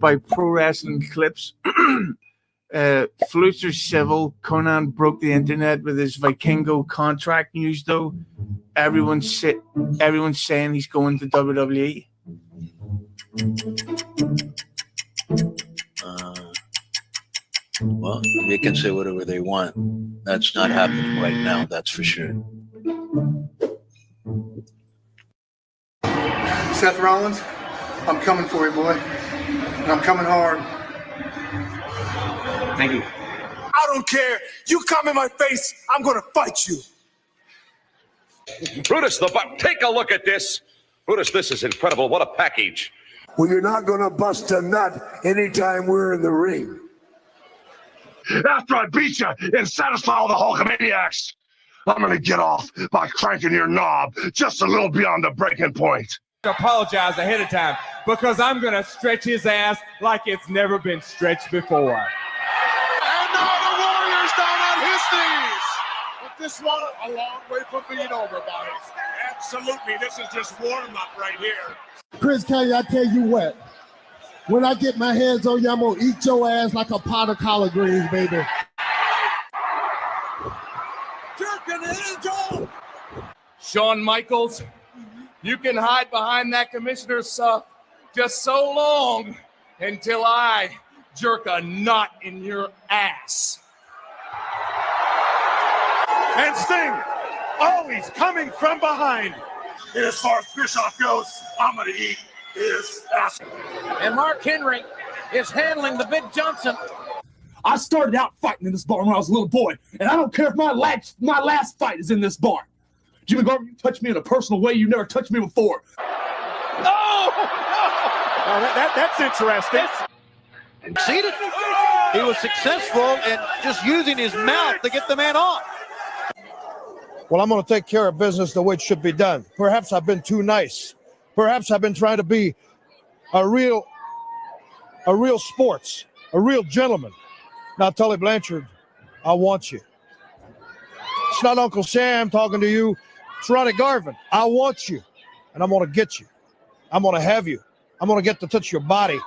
by Pro Wrestling Clips. Flutes are civil. Conan broke the internet with his Vikingo contract news, though. Everyone's saying he's going to WWE. Well, they can say whatever they want. That's not happening right now, that's for sure. Seth Rollins, I'm coming for you, boy. And I'm coming hard. Thank you. I don't care. You come in my face, I'm going to fight you. Brutus the Buck, take a look at this. Brutus, this is incredible. What a package. Well, you're not going to bust a nut anytime we're in the ring. After I beat you and satisfy all the Hulkamaniacs, I'm going to get off by cranking your knob just a little beyond the breaking point. Apologize ahead of time because I'm going to stretch his ass like it's never been stretched before. And now the Warrior's down on his knees. But this one, a long way from being over, boys. Absolutely. This is just warm-up right here. Chris Kelly, I tell you what. When I get my hands on you, I'm going to eat your ass like a pot of collard greens, baby. Jerking angel! Shawn Michaels, you can hide behind that commissioner's stuff just so long until I jerk a knot in your ass. And Sting, always coming from behind. And as far as Bischoff goes, I'm going to eat his ass. And Mark Henry is handling the Big Johnson. I started out fighting in this barn when I was a little boy, and I don't care if my last fight is in this barn. Jimmy Garvin, you touched me in a personal way you never touched me before. Oh, that's interesting. Succeeded. He was successful in just using his mouth to get the man off. Well, I'm going to take care of business the way it should be done. Perhaps I've been too nice. Perhaps I've been trying to be a real sports, a real gentleman. Now, Tully Blanchard, I want you. It's not Uncle Sam talking to you. It's Ronnie Garvin. I want you, and I'm going to get you. I'm going to have you. I'm going to get to touch your body.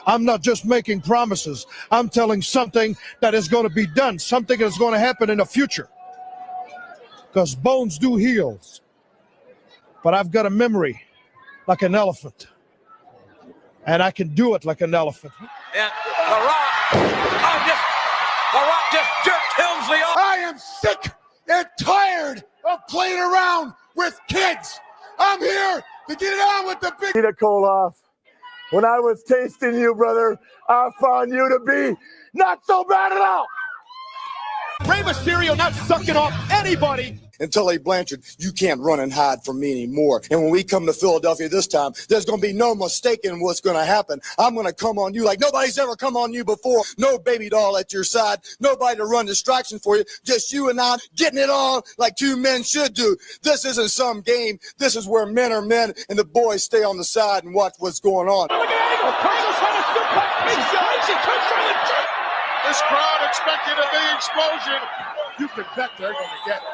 I'm not just making promises. I'm telling something that is going to be done, something that's going to happen in the future. Because bones do heal. But I've got a memory like an elephant. And I can do it like an elephant. And The Rock just jerked Helmsley off. I am sick and tired of playing around with kids. I'm here to get it on with the big. Peter Koloff, when I was tasting you, brother, I found you to be not so bad at all. Rey Mysterio not sucking off anybody. And Tully Blanchard, you can't run and hide from me anymore. And when we come to Philadelphia this time, there's going to be no mistaking what's going to happen. I'm going to come on you like nobody's ever come on you before. No baby doll at your side. Nobody to run distraction for you. Just you and I getting it on like two men should do. This isn't some game. This is where men are men and the boys stay on the side and watch what's going on. This crowd expected a big explosion. You can bet they're going to get it.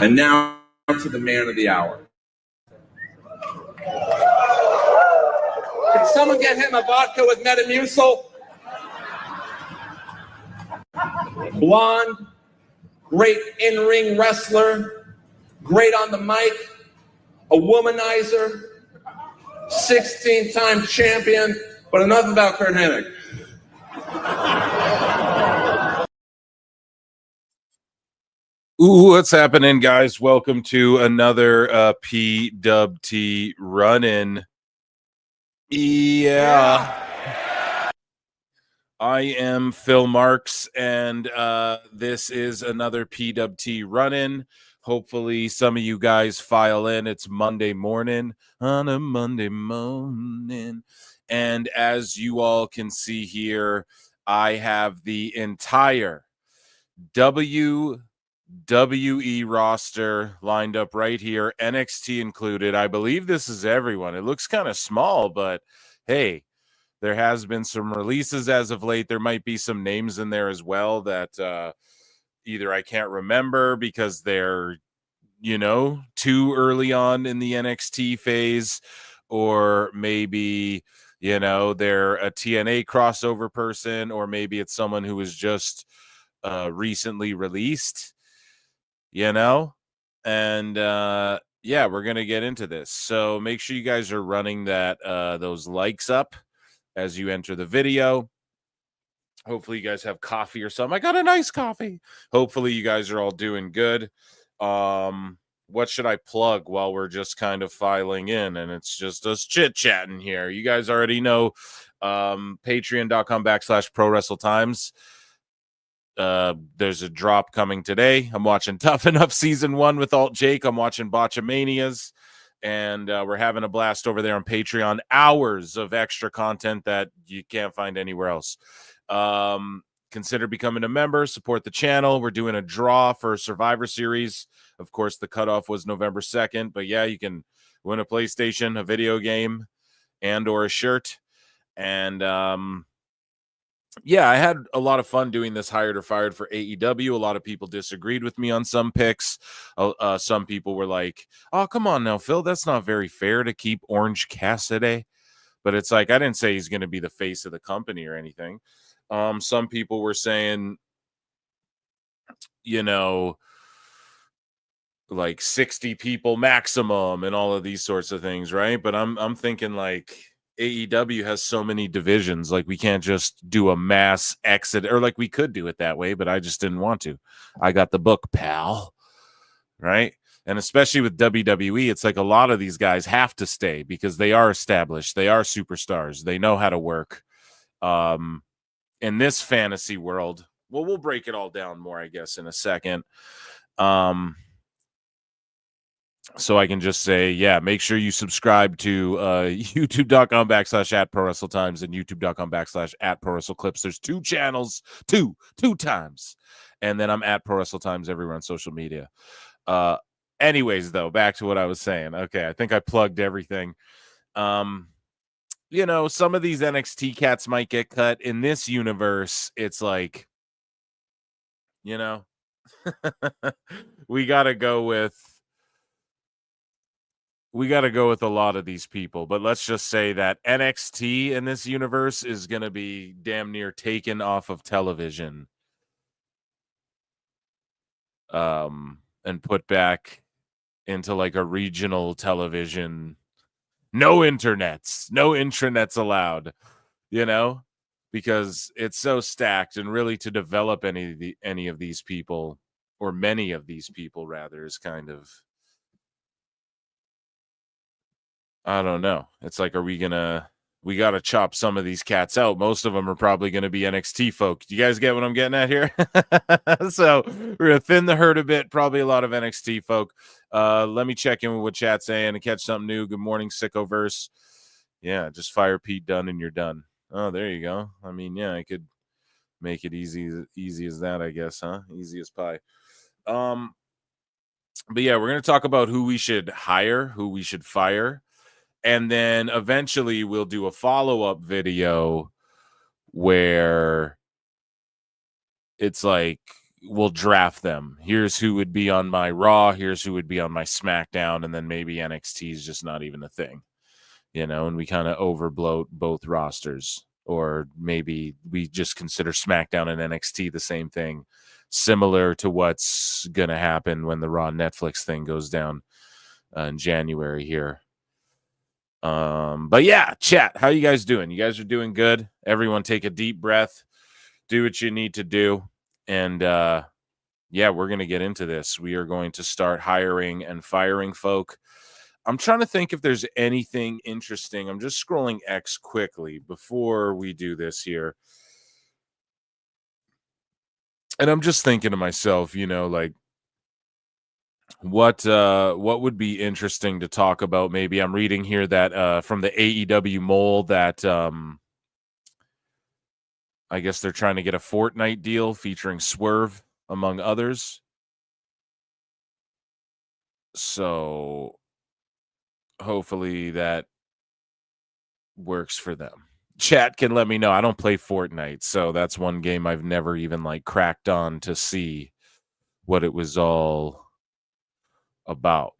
And now to the man of the hour. Can someone get him a vodka with Metamucil? Blonde, great in-ring wrestler, great on the mic, a womanizer, 16-time champion, but enough about Kurt Hennig. Ooh, what's happening, guys? Welcome to another PWT run-in. Yeah. I am Phil Marks, and this is another PWT run-in. Hopefully some of you guys file in. It's Monday morning on a Monday morning. And as you all can see here, I have the entire WWE roster lined up right here, NXT included. I believe this is everyone. It looks kind of small, but hey, there has been some releases as of late. There might be some names in there as well that either I can't remember because they're, too early on in the NXT phase, or maybe, they're a TNA crossover person, or maybe it's someone who was just recently released, and yeah, we're going to get into this. So make sure you guys are running those likes up as you enter the video. Hopefully you guys have coffee or something. I got a nice coffee. Hopefully you guys are all doing good. What should I plug while we're just kind of filing in and it's just us chit-chatting here? You guys already know patreon.com/prowrestletimes. There's a drop coming today. I'm watching Tough Enough Season 1 with Alt Jake. I'm watching Botchamanias. And we're having a blast over there on Patreon. Hours of extra content that you can't find anywhere else. Consider becoming a member. Support the channel. We're doing a draw for Survivor Series. Of course, the cutoff was November 2nd. But yeah, you can win a PlayStation, a video game, and or a shirt. And yeah, I had a lot of fun doing this Hired or Fired for AEW. A lot of people disagreed with me on some picks. Some people were like, oh, come on now, Phil. That's not very fair to keep Orange Cassidy. But it's like, I didn't say he's going to be the face of the company or anything. Some people were saying, like 60 people maximum and all of these sorts of things, right? But I'm thinking like, AEW has so many divisions, like we can't just do a mass exit, or like we could do it that way, but I just didn't want to. I got the book, pal, right? And especially with WWE, it's like a lot of these guys have to stay because they are established, they are superstars, they know how to work. In this fantasy world, well, we'll break it all down more, I guess, in a second. So I can just say, yeah, make sure you subscribe to youtube.com/@prowrestletimes and youtube.com/@prowrestleclips. There's 2 channels, two times. And then I'm at prowrestletimes everywhere on social media. Anyways, though, back to what I was saying. Okay, I think I plugged everything. Some of these NXT cats might get cut. In this universe, it's like, we got to go with a lot of these people, but let's just say that NXT in this universe is going to be damn near taken off of television and put back into like a regional television. No intranets allowed, because it's so stacked, and really to develop any of these people, or many of these people rather, is kind of, I don't know. It's like, we got to chop some of these cats out. Most of them are probably going to be NXT folk. Do you guys get what I'm getting at here? So we're going to thin the herd a bit. Probably a lot of NXT folk. Let me check in with what chat's saying and catch something new. Good morning, Sickoverse. Yeah, just fire Pete Dunne and you're done. Oh, there you go. I mean, yeah, I could make it easy as that, I guess, huh? Easy as pie. But yeah, we're going to talk about who we should hire, who we should fire. And then eventually we'll do a follow-up video where it's like, we'll draft them. Here's who would be on my Raw. Here's who would be on my SmackDown. And then maybe NXT is just not even a thing, and we kind of overbloat both rosters. Or maybe we just consider SmackDown and NXT the same thing, similar to what's going to happen when the Raw Netflix thing goes down in January here. But yeah, chat, how you guys doing? You guys are doing good. Everyone take a deep breath, do what you need to do. And, yeah, we're going to get into this. We are going to start hiring and firing folk. I'm trying to think if there's anything interesting. I'm just scrolling X quickly before we do this here. And I'm just thinking to myself, like, what would be interesting to talk about? Maybe I'm reading here that from the AEW mole that I guess they're trying to get a Fortnite deal featuring Swerve among others. So hopefully that works for them. Chat can let me know. I don't play Fortnite, so that's one game I've never even like cracked on to see what it was all about.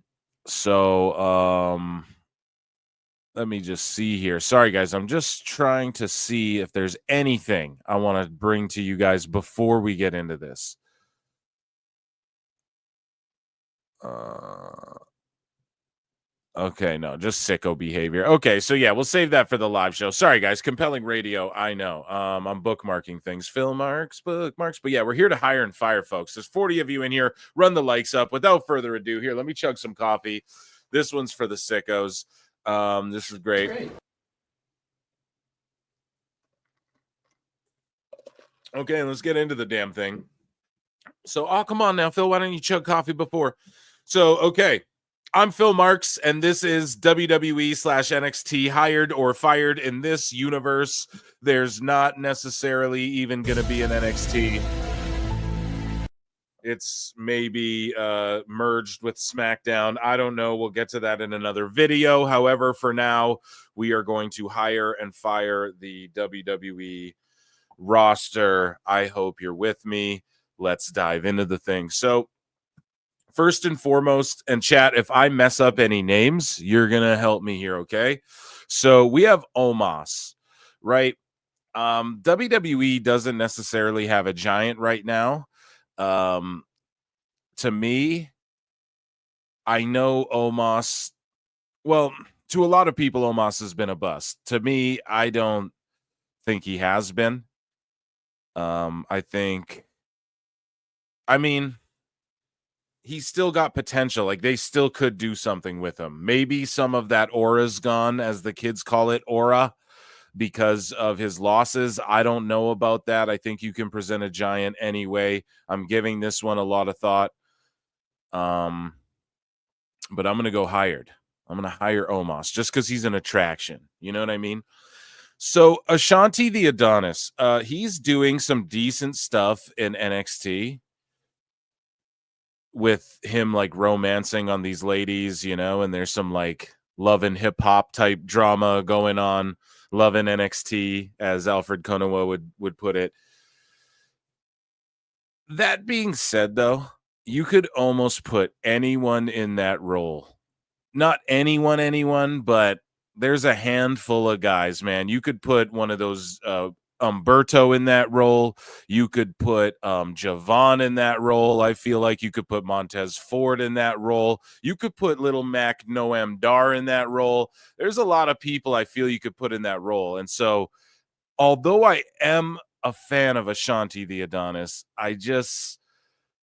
So let me just see here. Sorry guys, I'm just trying to see if there's anything I want to bring to you guys before we get into this. Okay, no, just sicko behavior. Okay, so yeah, we'll save that for the live show. Sorry, guys, compelling radio. I know. I'm bookmarking things, bookmarks. But yeah, we're here to hire and fire, folks. There's 40 of you in here. Run the likes up. Without further ado, here, let me chug some coffee. This one's for the sickos. This is great. Okay, let's get into the damn thing. So, come on now, Phil. Why don't you chug coffee before? So, okay. I'm Phil Marks, and this is WWE/NXT hired or fired. In this universe, there's not necessarily even going to be an NXT. It's maybe merged with SmackDown. I don't know. We'll get to that in another video. However, for now, we are going to hire and fire the WWE roster. I hope you're with me. Let's dive into the thing. So, first and foremost, and chat, if I mess up any names, you're going to help me here, okay? So we have Omos, right? WWE doesn't necessarily have a giant right now. To me, I know Omos, well, to a lot of people, Omos has been a bust. To me, I don't think he has been. He's still got potential. Like, they still could do something with him. Maybe some of that aura's gone, as the kids call it, aura, because of his losses. I don't know about that. I think you can present a giant anyway. I'm giving this one a lot of thought. But I'm going to go hired. I'm going to hire Omos just because he's an attraction. You know what I mean? So Ashanti the Adonis, he's doing some decent stuff in NXT. With him like romancing on these ladies, you know, and there's some like love and hip hop type drama going on. Love and NXT, as Alfred Konuwa would put it. That being said, though, you could almost put anyone in that role. Not anyone, but there's a handful of guys, man. You could put one of those Umberto in that role. You could put Javon in that role. I feel like you could put Montez Ford in that role. You could put Little Mac Noam Dar in that role. There's a lot of people I feel you could put in that role. And so, although I am a fan of Ashanti the Adonis, I just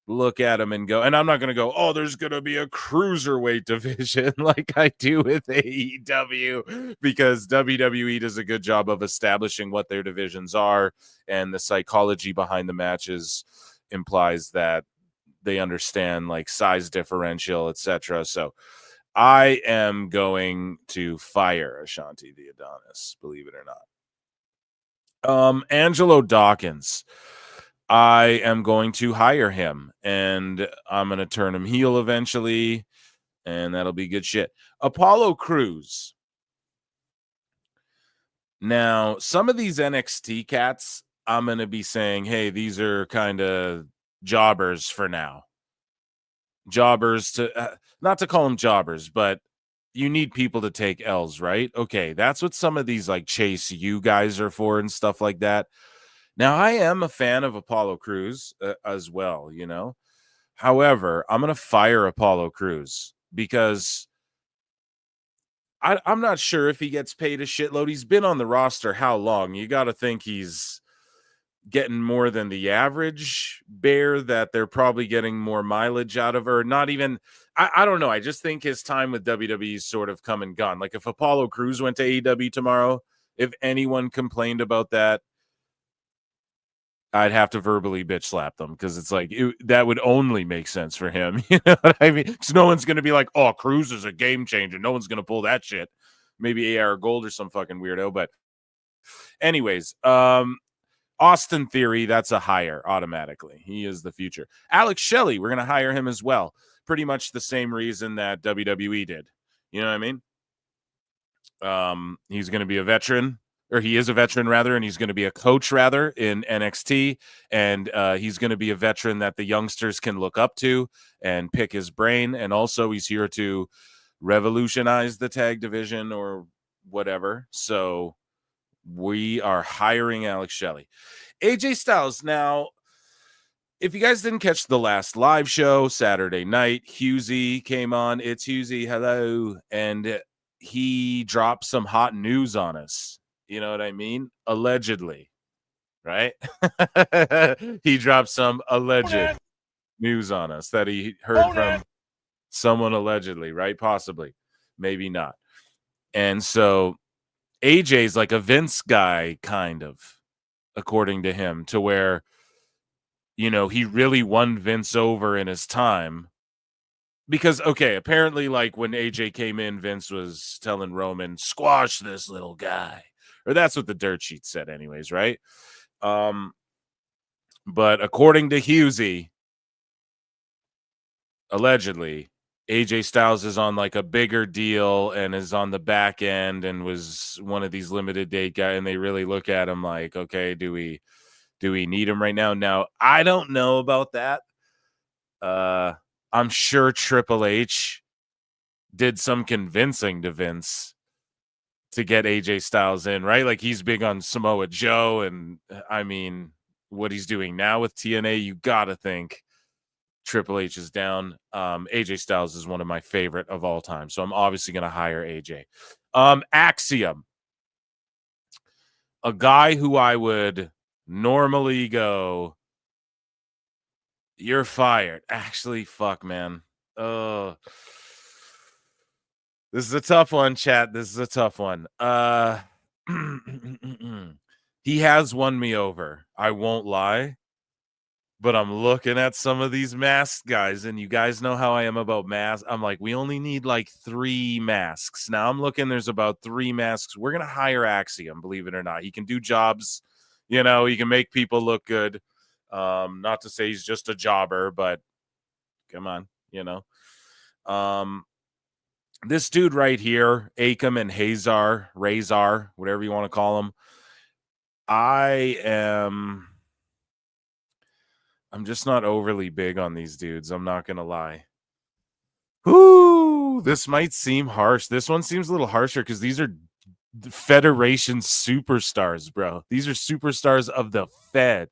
look at him and go, and I'm not going to go, oh, there's going to be a cruiserweight division like I do with AEW, because WWE does a good job of establishing what their divisions are, and the psychology behind the matches implies that they understand like size differential, etc. So I am going to fire Ashanti the Adonis, believe it or not. Angelo Dawkins, I am going to hire him, and I'm going to turn him heel eventually, and that'll be good shit. Apollo Crews. Now, some of these NXT cats, I'm going to be saying, hey, these are kind of jobbers for now. Jobbers to, not to call them jobbers, but you need people to take L's, right? Okay, that's what some of these like Chase U guys are for and stuff like that. Now, I am a fan of Apollo Crews as well, you know. However, I'm going to fire Apollo Crews because I'm not sure if he gets paid a shitload. He's been on the roster how long? You got to think he's getting more than the average bear, that they're probably getting more mileage out of her. Not even, I don't know. I just think his time with WWE's sort of come and gone. Like if Apollo Crews went to AEW tomorrow, if anyone complained about that, I'd have to verbally bitch slap them, because it's like that would only make sense for him. You know what I mean? Because no one's going to be like, oh, Cruz is a game changer. No one's going to pull that shit. Maybe AR Gold or some fucking weirdo. But anyways, Austin Theory, that's a hire automatically. He is the future. Alex Shelley, we're going to hire him as well. Pretty much the same reason that WWE did. You know what I mean? He's going to be a veteran. or he is a veteran rather, and he's going to be a coach rather in NXT, and he's going to be a veteran that the youngsters can look up to and pick his brain, and also he's here to revolutionize the tag division or whatever. So we are hiring Alex Shelley. AJ Styles. Now, if you guys didn't catch the last live show Saturday night, Husey came on. It's Husey, hello, and he dropped some hot news on us. You know what I mean? Allegedly, right? He dropped some alleged news on us that he heard from someone allegedly, right? Possibly, maybe not. And so AJ's like a Vince guy, kind of, according to him, to where, you know, he really won Vince over in his time. Because, okay, apparently, like, when AJ came in, Vince was telling Roman, squash this little guy. Or that's what the dirt sheet said anyways, right? But according to Husey, allegedly, AJ Styles is on, like, a bigger deal and is on the back end and was one of these limited date guys, and they really look at him like, okay, do we need him right now? Now, I don't know about that. I'm sure Triple H did some convincing to Vince to get AJ Styles in, right? Like, he's big on Samoa Joe, and I mean, what he's doing now with TNA, you gotta think Triple H is down. AJ Styles is one of my favorite of all time, so I'm obviously gonna hire AJ. Axiom, a guy who I would normally go, you're fired. Actually, fuck, man. Oh, this is a tough one, chat. This is a tough one. He has won me over. I won't lie. But I'm looking at some of these mask guys, and you guys know how I am about masks. I'm like, we only need like 3 masks. Now I'm looking, there's about 3 masks. We're going to hire Axiom, believe it or not. He can do jobs. You know, he can make people look good. Not to say he's just a jobber, but come on, you know. This dude right here, Akam and Razor, whatever you want to call him. I'm just not overly big on these dudes. I'm not going to lie. Whoo, this might seem harsh. This one seems a little harsher because these are Federation superstars, bro. These are superstars of the Fed.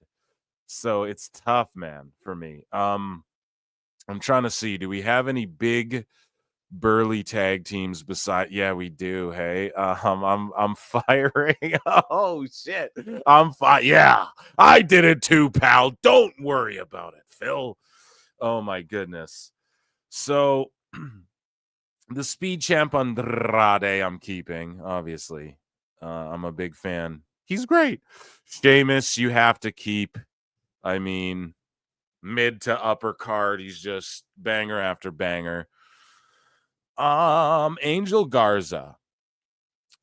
So it's tough, man, for me. I'm trying to see. Do we have any big burly tag teams beside? Yeah, we do. Hey, I'm firing. Oh shit, yeah, I did it too, pal. Don't worry about it, Phil. Oh my goodness. So the Speed Champ Andrade I'm keeping, obviously. I'm a big fan. He's great. Sheamus, you have to keep. I mean, mid to upper card, he's just banger after banger. Angel Garza,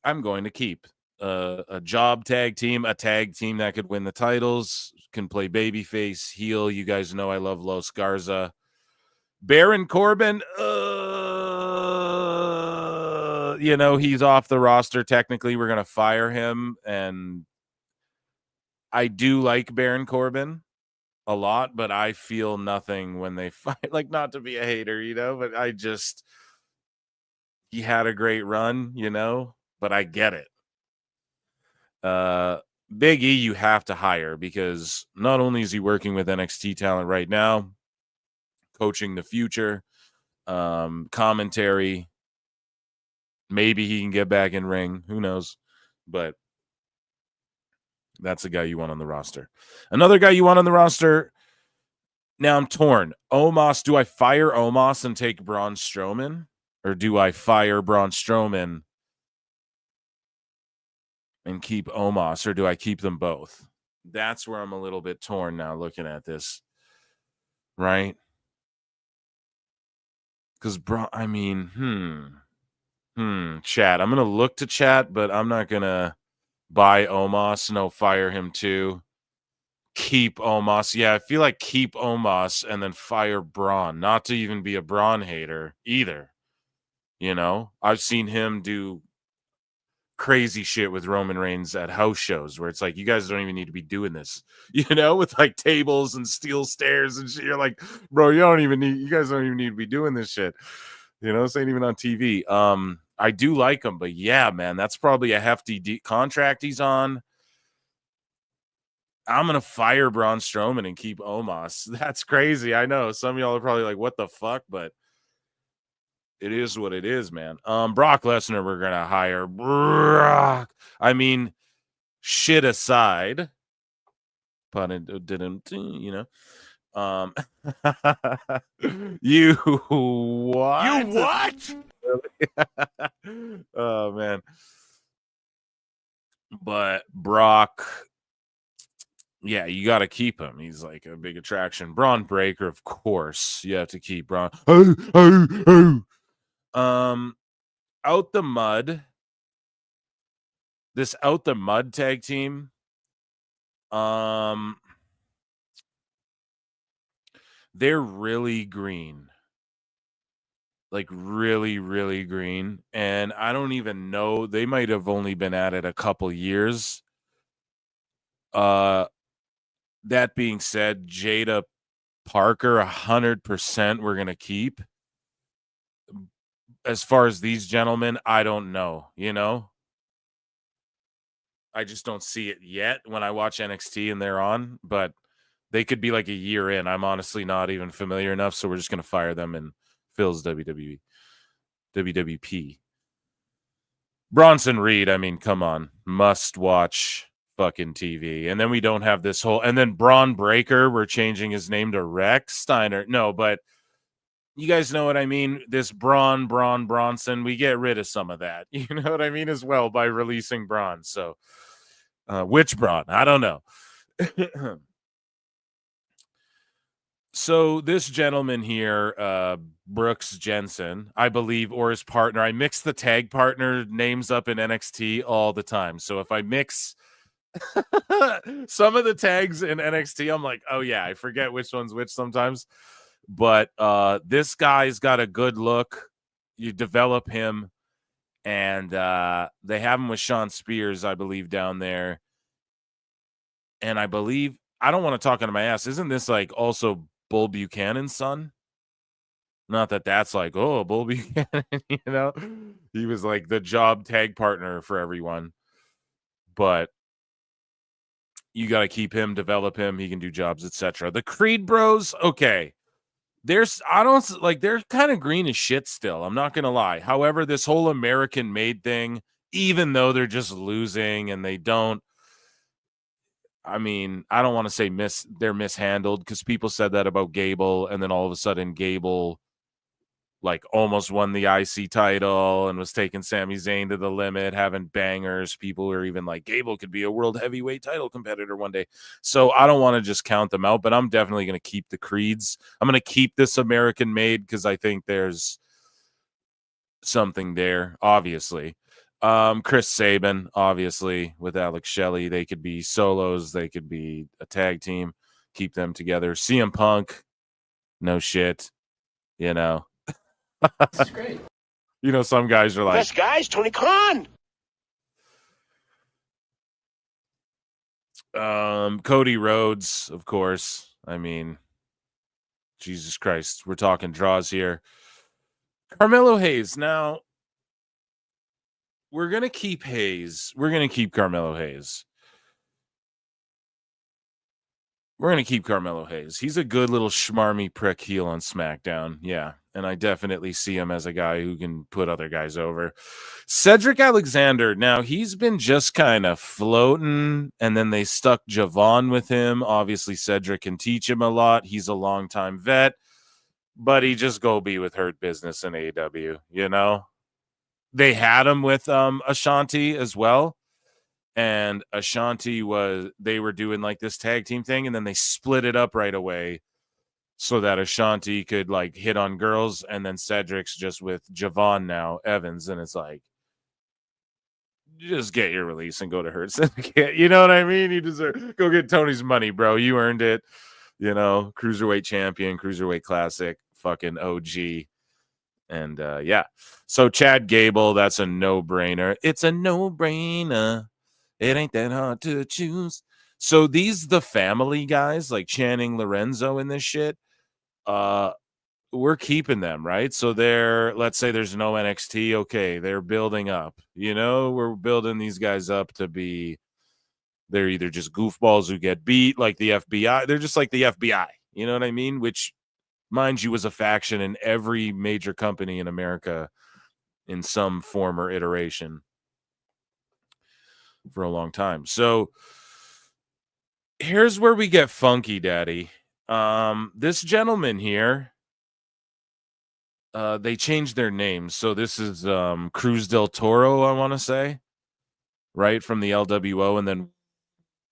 I'm going to keep. A job tag team, a tag team that could win the titles, can play babyface, heel. You guys know I love Los Garza. Baron Corbin, you know, he's off the roster. Technically, we're going to fire him. And I do like Baron Corbin a lot, but I feel nothing when they fight. Like, not to be a hater, you know, but he had a great run, you know, but I get it. Big E, you have to hire because not only is he working with NXT talent right now, coaching the future, commentary, maybe he can get back in ring. Who knows? But that's the guy you want on the roster. Another guy you want on the roster. Now I'm torn. Omos, do I fire Omos and take Braun Strowman? Or do I fire Braun Strowman and keep Omos? Or do I keep them both? That's where I'm a little bit torn now looking at this. Right? Because, I mean, chat. I'm going to look to chat, but I'm not going to buy Omos. No, fire him too. Keep Omos. Yeah, I feel like keep Omos and then fire Braun. Not to even be a Braun hater either. You know, I've seen him do crazy shit with Roman Reigns at house shows where it's like, you guys don't even need to be doing this, with like tables and steel stairs and shit. You're like, bro, you guys don't even need to be doing this shit. This ain't even on TV. I do like him, but yeah, man, that's probably a hefty contract he's on. I'm going to fire Braun Strowman and keep Omos. That's crazy. I know some of y'all are probably like, what the fuck? But it is what it is, man. Brock Lesnar, we're going to hire. Brock. I mean, shit aside, pun didn't, you what? You what? Oh, man. But Brock, yeah, you got to keep him. He's like a big attraction. Braun Breaker, of course, you have to keep Braun. Out the Mud. This Out the Mud tag team. They're really green. Like really, really green. And I don't even know. They might have only been at it a couple years. That being said, Jada Parker, 100% we're going to keep. As far as these gentlemen, I don't know, I just don't see it yet when I watch NXT and they're on, but they could be like a year in. I'm honestly not even familiar enough, so we're just going to fire them in Phil's WWP. Bronson Reed, I mean, come on. Must watch fucking TV. And then we don't have this whole, and then Braun Breaker, we're changing his name to Rex Steiner. No, but you guys know what I mean? This Bronson, we get rid of some of that. You know what I mean? As well, by releasing Braun. So, which Braun? I don't know. So this gentleman here, Brooks Jensen, I believe, or his partner, I mix the tag partner names up in NXT all the time. So if I mix some of the tags in NXT, I'm like, oh yeah, I forget which one's which sometimes. But this guy's got a good look. You develop him, and they have him with Sean Spears, I believe, down there. And I believe, I don't want to talk out of my ass. Isn't this like also Bull Buchanan's son? Not that that's like, oh, Bull Buchanan, he was like the job tag partner for everyone. But you got to keep him, develop him. He can do jobs, etc. The Creed Bros, okay. They're kind of green as shit still. I'm not going to lie. However, this whole American made thing, even though they're just losing and they don't, I mean, I don't want to say they're mishandled because people said that about Gable, and then all of a sudden Gable like almost won the IC title and was taking Sami Zayn to the limit, having bangers. People were even like, Gable could be a world heavyweight title competitor one day. So I don't want to just count them out, but I'm definitely going to keep the Creeds. I'm going to keep this American made because I think there's something there, obviously. Chris Sabin, obviously, with Alex Shelley. They could be solos. They could be a tag team. Keep them together. CM Punk, no shit. That's great. Some guys are like, Best guys, Tony Khan. Cody Rhodes, of course. I mean, Jesus Christ, we're talking draws here. Carmelo Hayes. Now, we're going to keep Hayes. We're going to keep Carmelo Hayes. We're going to keep Carmelo Hayes. He's a good little schmarmy prick heel on SmackDown. Yeah. And I definitely see him as a guy who can put other guys over. Cedric Alexander. Now, he's been just kind of floating, and then they stuck Javon with him. Obviously, Cedric can teach him a lot. He's a longtime vet, but he just go be with Hurt Business in AEW, They had him with Ashanti as well. And Ashanti they were doing like this tag team thing, and then they split it up right away so that Ashanti could like hit on girls, and then Cedric's just with Javon now, Evans, and it's like, just get your release and go to Hurt Syndicate. You know what I mean? You go get Tony's money, bro. You earned it. Cruiserweight champion, Cruiserweight Classic, fucking OG. And yeah, so Chad Gable, that's a no-brainer. It's a no-brainer. It ain't that hard to choose. So these the family guys like Channing Lorenzo and this shit, we're keeping them, right? So they're, let's say there's no NXT, okay, they're building up. You know, we're building these guys up to be, they're either just goofballs who get beat like the FBI. They're just like the FBI. You know what I mean? Which, mind you, was a faction in every major company in America in some form or iteration for a long time. So here's where we get funky, Daddy. This gentleman here, they changed their names. So this is Cruz del Toro, I want to say, right, from the LWO, and then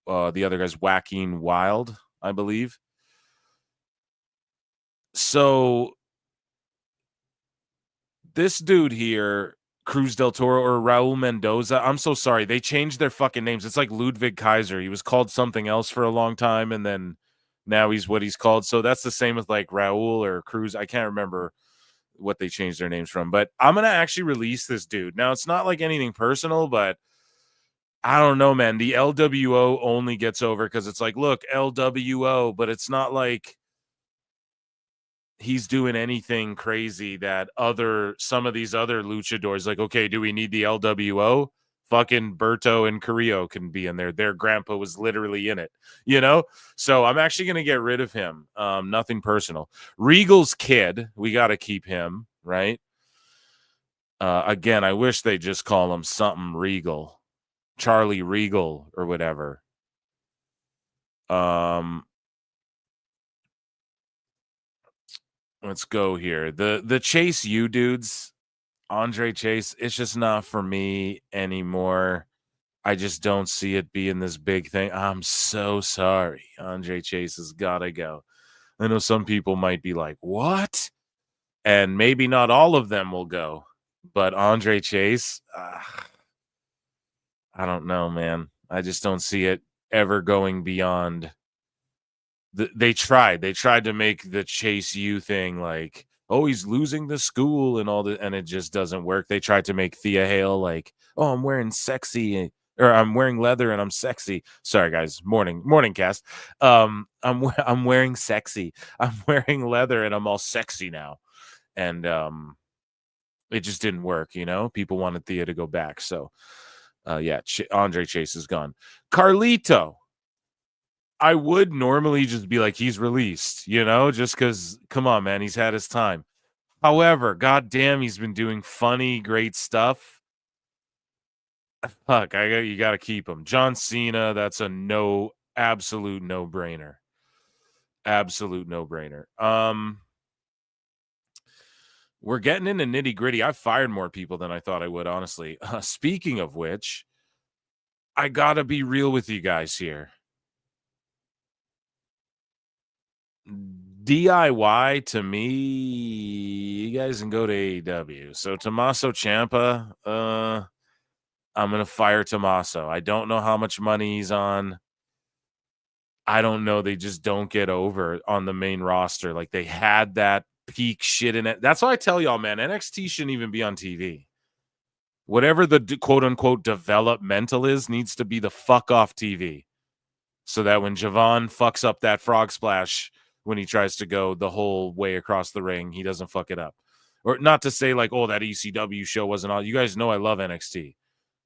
the other guy's Joaquin Wild, I believe. So this dude here, Cruz del Toro or Raul Mendoza, I'm so sorry. They changed their fucking names. It's like Ludwig Kaiser. He was called something else for a long time, and then now he's what he's called. So that's the same with like Raul or Cruz. I can't remember what they changed their names from, but I'm going to actually release this dude. Now, it's not like anything personal, but I don't know, man. The LWO only gets over because it's like, look, LWO, but it's not like he's doing anything crazy that some of these other luchadors, like, okay, do we need the LWO? Fucking Berto and Carrillo can be in there. Their grandpa was literally in it, you know? So I'm actually going to get rid of him. Nothing personal. Regal's kid, we got to keep him, right? Again, I wish they just call him something Regal. Charlie Regal or whatever. Let's go here. The Chase U dudes, Andre Chase, it's just not for me anymore. I just don't see it being this big thing. I'm so sorry. Andre Chase has got to go. I know some people might be like, what? And maybe not all of them will go. But Andre Chase, I don't know, man. I just don't see it ever going beyond. They tried to make the Chase U thing like, oh, he's losing the school and all that, and it just doesn't work. They tried to make Thea Hale like, oh, I'm wearing sexy, or I'm wearing leather and I'm sexy. Sorry, guys, morning cast. I'm wearing sexy. I'm wearing leather and I'm all sexy now, and it just didn't work. You know, people wanted Thea to go back, so yeah, Andre Chase is gone. Carlito, I would normally just be like, he's released, you know, just because, come on, man, he's had his time. However, goddamn, he's been doing funny, great stuff. Fuck, you got to keep him. John Cena, that's a absolute no-brainer. Absolute no-brainer. We're getting into nitty-gritty. I've fired more people than I thought I would, honestly. Speaking of which, I got to be real with you guys here. DIY to me, you guys can go to AEW. So Tommaso Ciampa, I'm gonna fire Tommaso. I don't know how much money he's on. I don't know. They just don't get over on the main roster. Like they had that peak shit in it. That's why I tell y'all, man, NXT shouldn't even be on TV. Whatever the quote unquote developmental is needs to be the fuck off TV. So that when Javon fucks up that frog splash when he tries to go the whole way across the ring, he doesn't fuck it up. Or not to say like, oh, that ECW show wasn't on. You guys know I love NXT.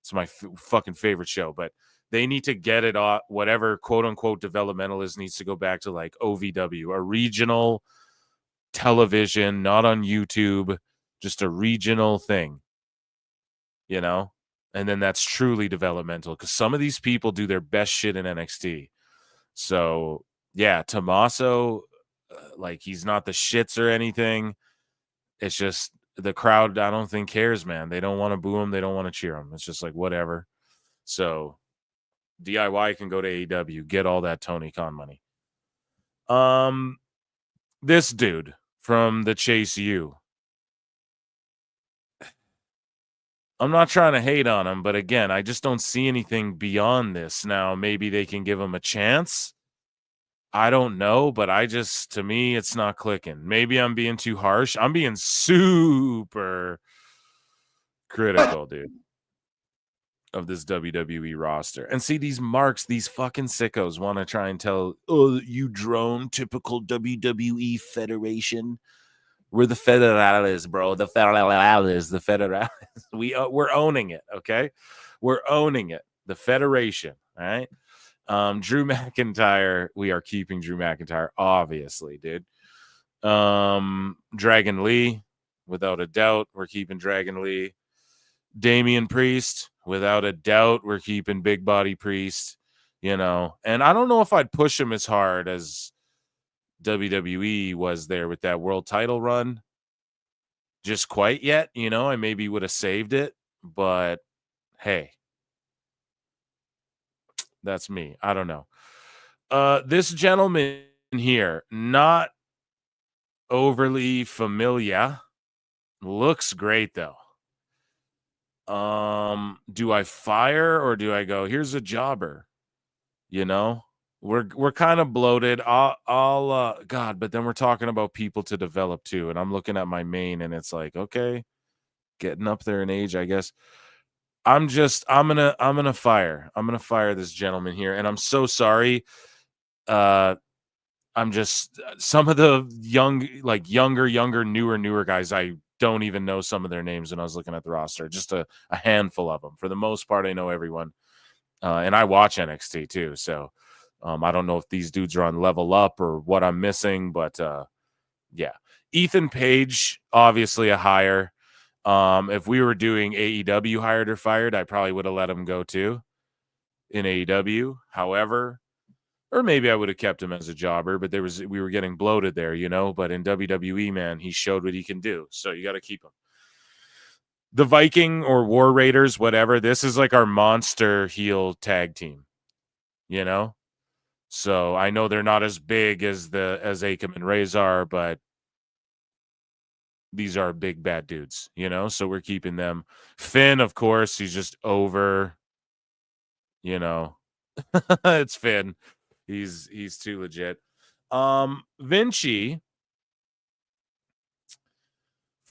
It's my fucking favorite show, but they need to get it off. Whatever quote unquote developmental is needs to go back to like OVW, a regional television, not on YouTube, just a regional thing, you know? And then that's truly developmental because some of these people do their best shit in NXT. So yeah, Tommaso, like he's not the shits or anything. It's just the crowd, I don't think cares, man. They don't want to boo him. They don't want to cheer him. It's just like whatever. So DIY can go to AEW, get all that Tony Khan money. This dude from the Chase U. I'm not trying to hate on him, but again, I just don't see anything beyond this. Now, maybe they can give him a chance. I don't know, but to me, it's not clicking. Maybe I'm being too harsh. I'm being super critical, dude, of this WWE roster. And see, these marks, these fucking sickos want to try and tell, oh, you drone, typical WWE Federation. We're the Federales, bro. The Federales. We're owning it, okay? We're owning it. The Federation, all right? Drew McIntyre, we are keeping Drew McIntyre, obviously, dude. Dragon Lee, without a doubt, we're keeping Dragon Lee. Damian Priest, without a doubt, we're keeping Big Body Priest, and I don't know if I'd push him as hard as WWE was there with that world title run just quite yet. I maybe would have saved it, but hey, that's me. I don't know. This gentleman here, not overly familiar, looks great though. Do I fire or do I go, here's a jobber? We're kind of bloated. God, but then we're talking about people to develop too. And I'm looking at my main and it's like, okay, getting up there in age, I guess. I'm gonna fire this gentleman here. And I'm so sorry. I'm just some of the younger, newer guys. I don't even know some of their names when I was looking at the roster. Just a handful of them. For the most part, I know everyone. And I watch NXT too. So I don't know if these dudes are on Level Up or what I'm missing, but yeah. Ethan Page, obviously a hire. If we were doing AEW hired or fired, I probably would have let him go too in AEW. However, or maybe I would have kept him as a jobber, but we were getting bloated there, but in WWE, man, he showed what he can do. So you got to keep him. The Viking or War Raiders, whatever, this is like our monster heel tag team, So I know they're not as big as Akam and Razor, but these are big bad dudes, So we're keeping them. Finn, of course, he's just over, It's Finn. He's too legit. Vinci.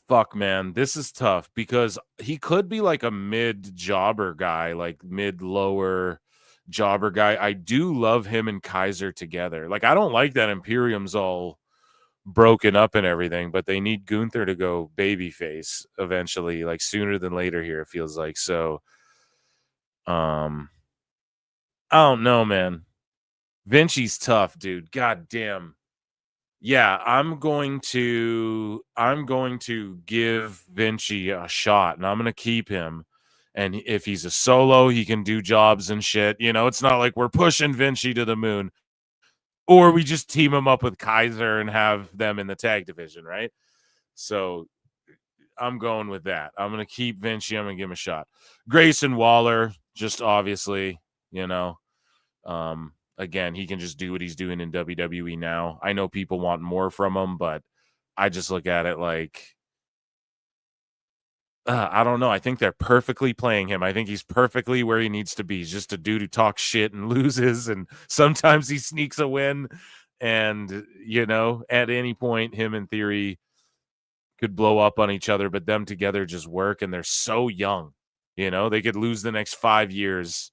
Fuck, man, this is tough because he could be like a mid jobber guy, like mid lower jobber guy. I do love him and Kaiser together. Like, I don't like that Imperium's all broken up and everything, but they need Gunther to go babyface eventually, like sooner than later here, it feels like. So, I don't know, man. Vinci's tough, dude. God damn. Yeah, I'm going to give Vinci a shot, and I'm going to keep him. And if he's a solo, he can do jobs and shit. It's not like we're pushing Vinci to the moon, or we just team him up with Kaiser and have them in the tag division, right? So I'm going with that. I'm going to keep Vinci. I'm going to give him a shot. Grayson Waller, just obviously, again, he can just do what he's doing in WWE now. I know people want more from him, but I just look at it like, I don't know. I think they're perfectly playing him. I think he's perfectly where he needs to be. He's just a dude who talks shit and loses, and sometimes he sneaks a win. And, at any point, him in theory could blow up on each other, but them together just work, and they're so young. They could lose the next 5 years.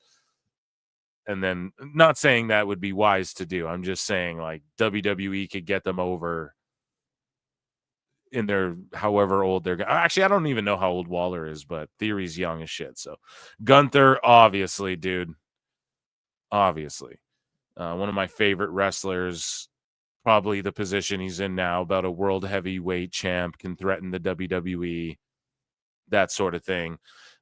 And then, not saying that would be wise to do. I'm just saying, like, WWE could get them over in their however old they're. Actually, I don't even know how old Waller is, but Theory's young as shit. So, Gunther, obviously, dude. Obviously. One of my favorite wrestlers, probably the position he's in now, about a world heavyweight champ, can threaten the WWE, that sort of thing.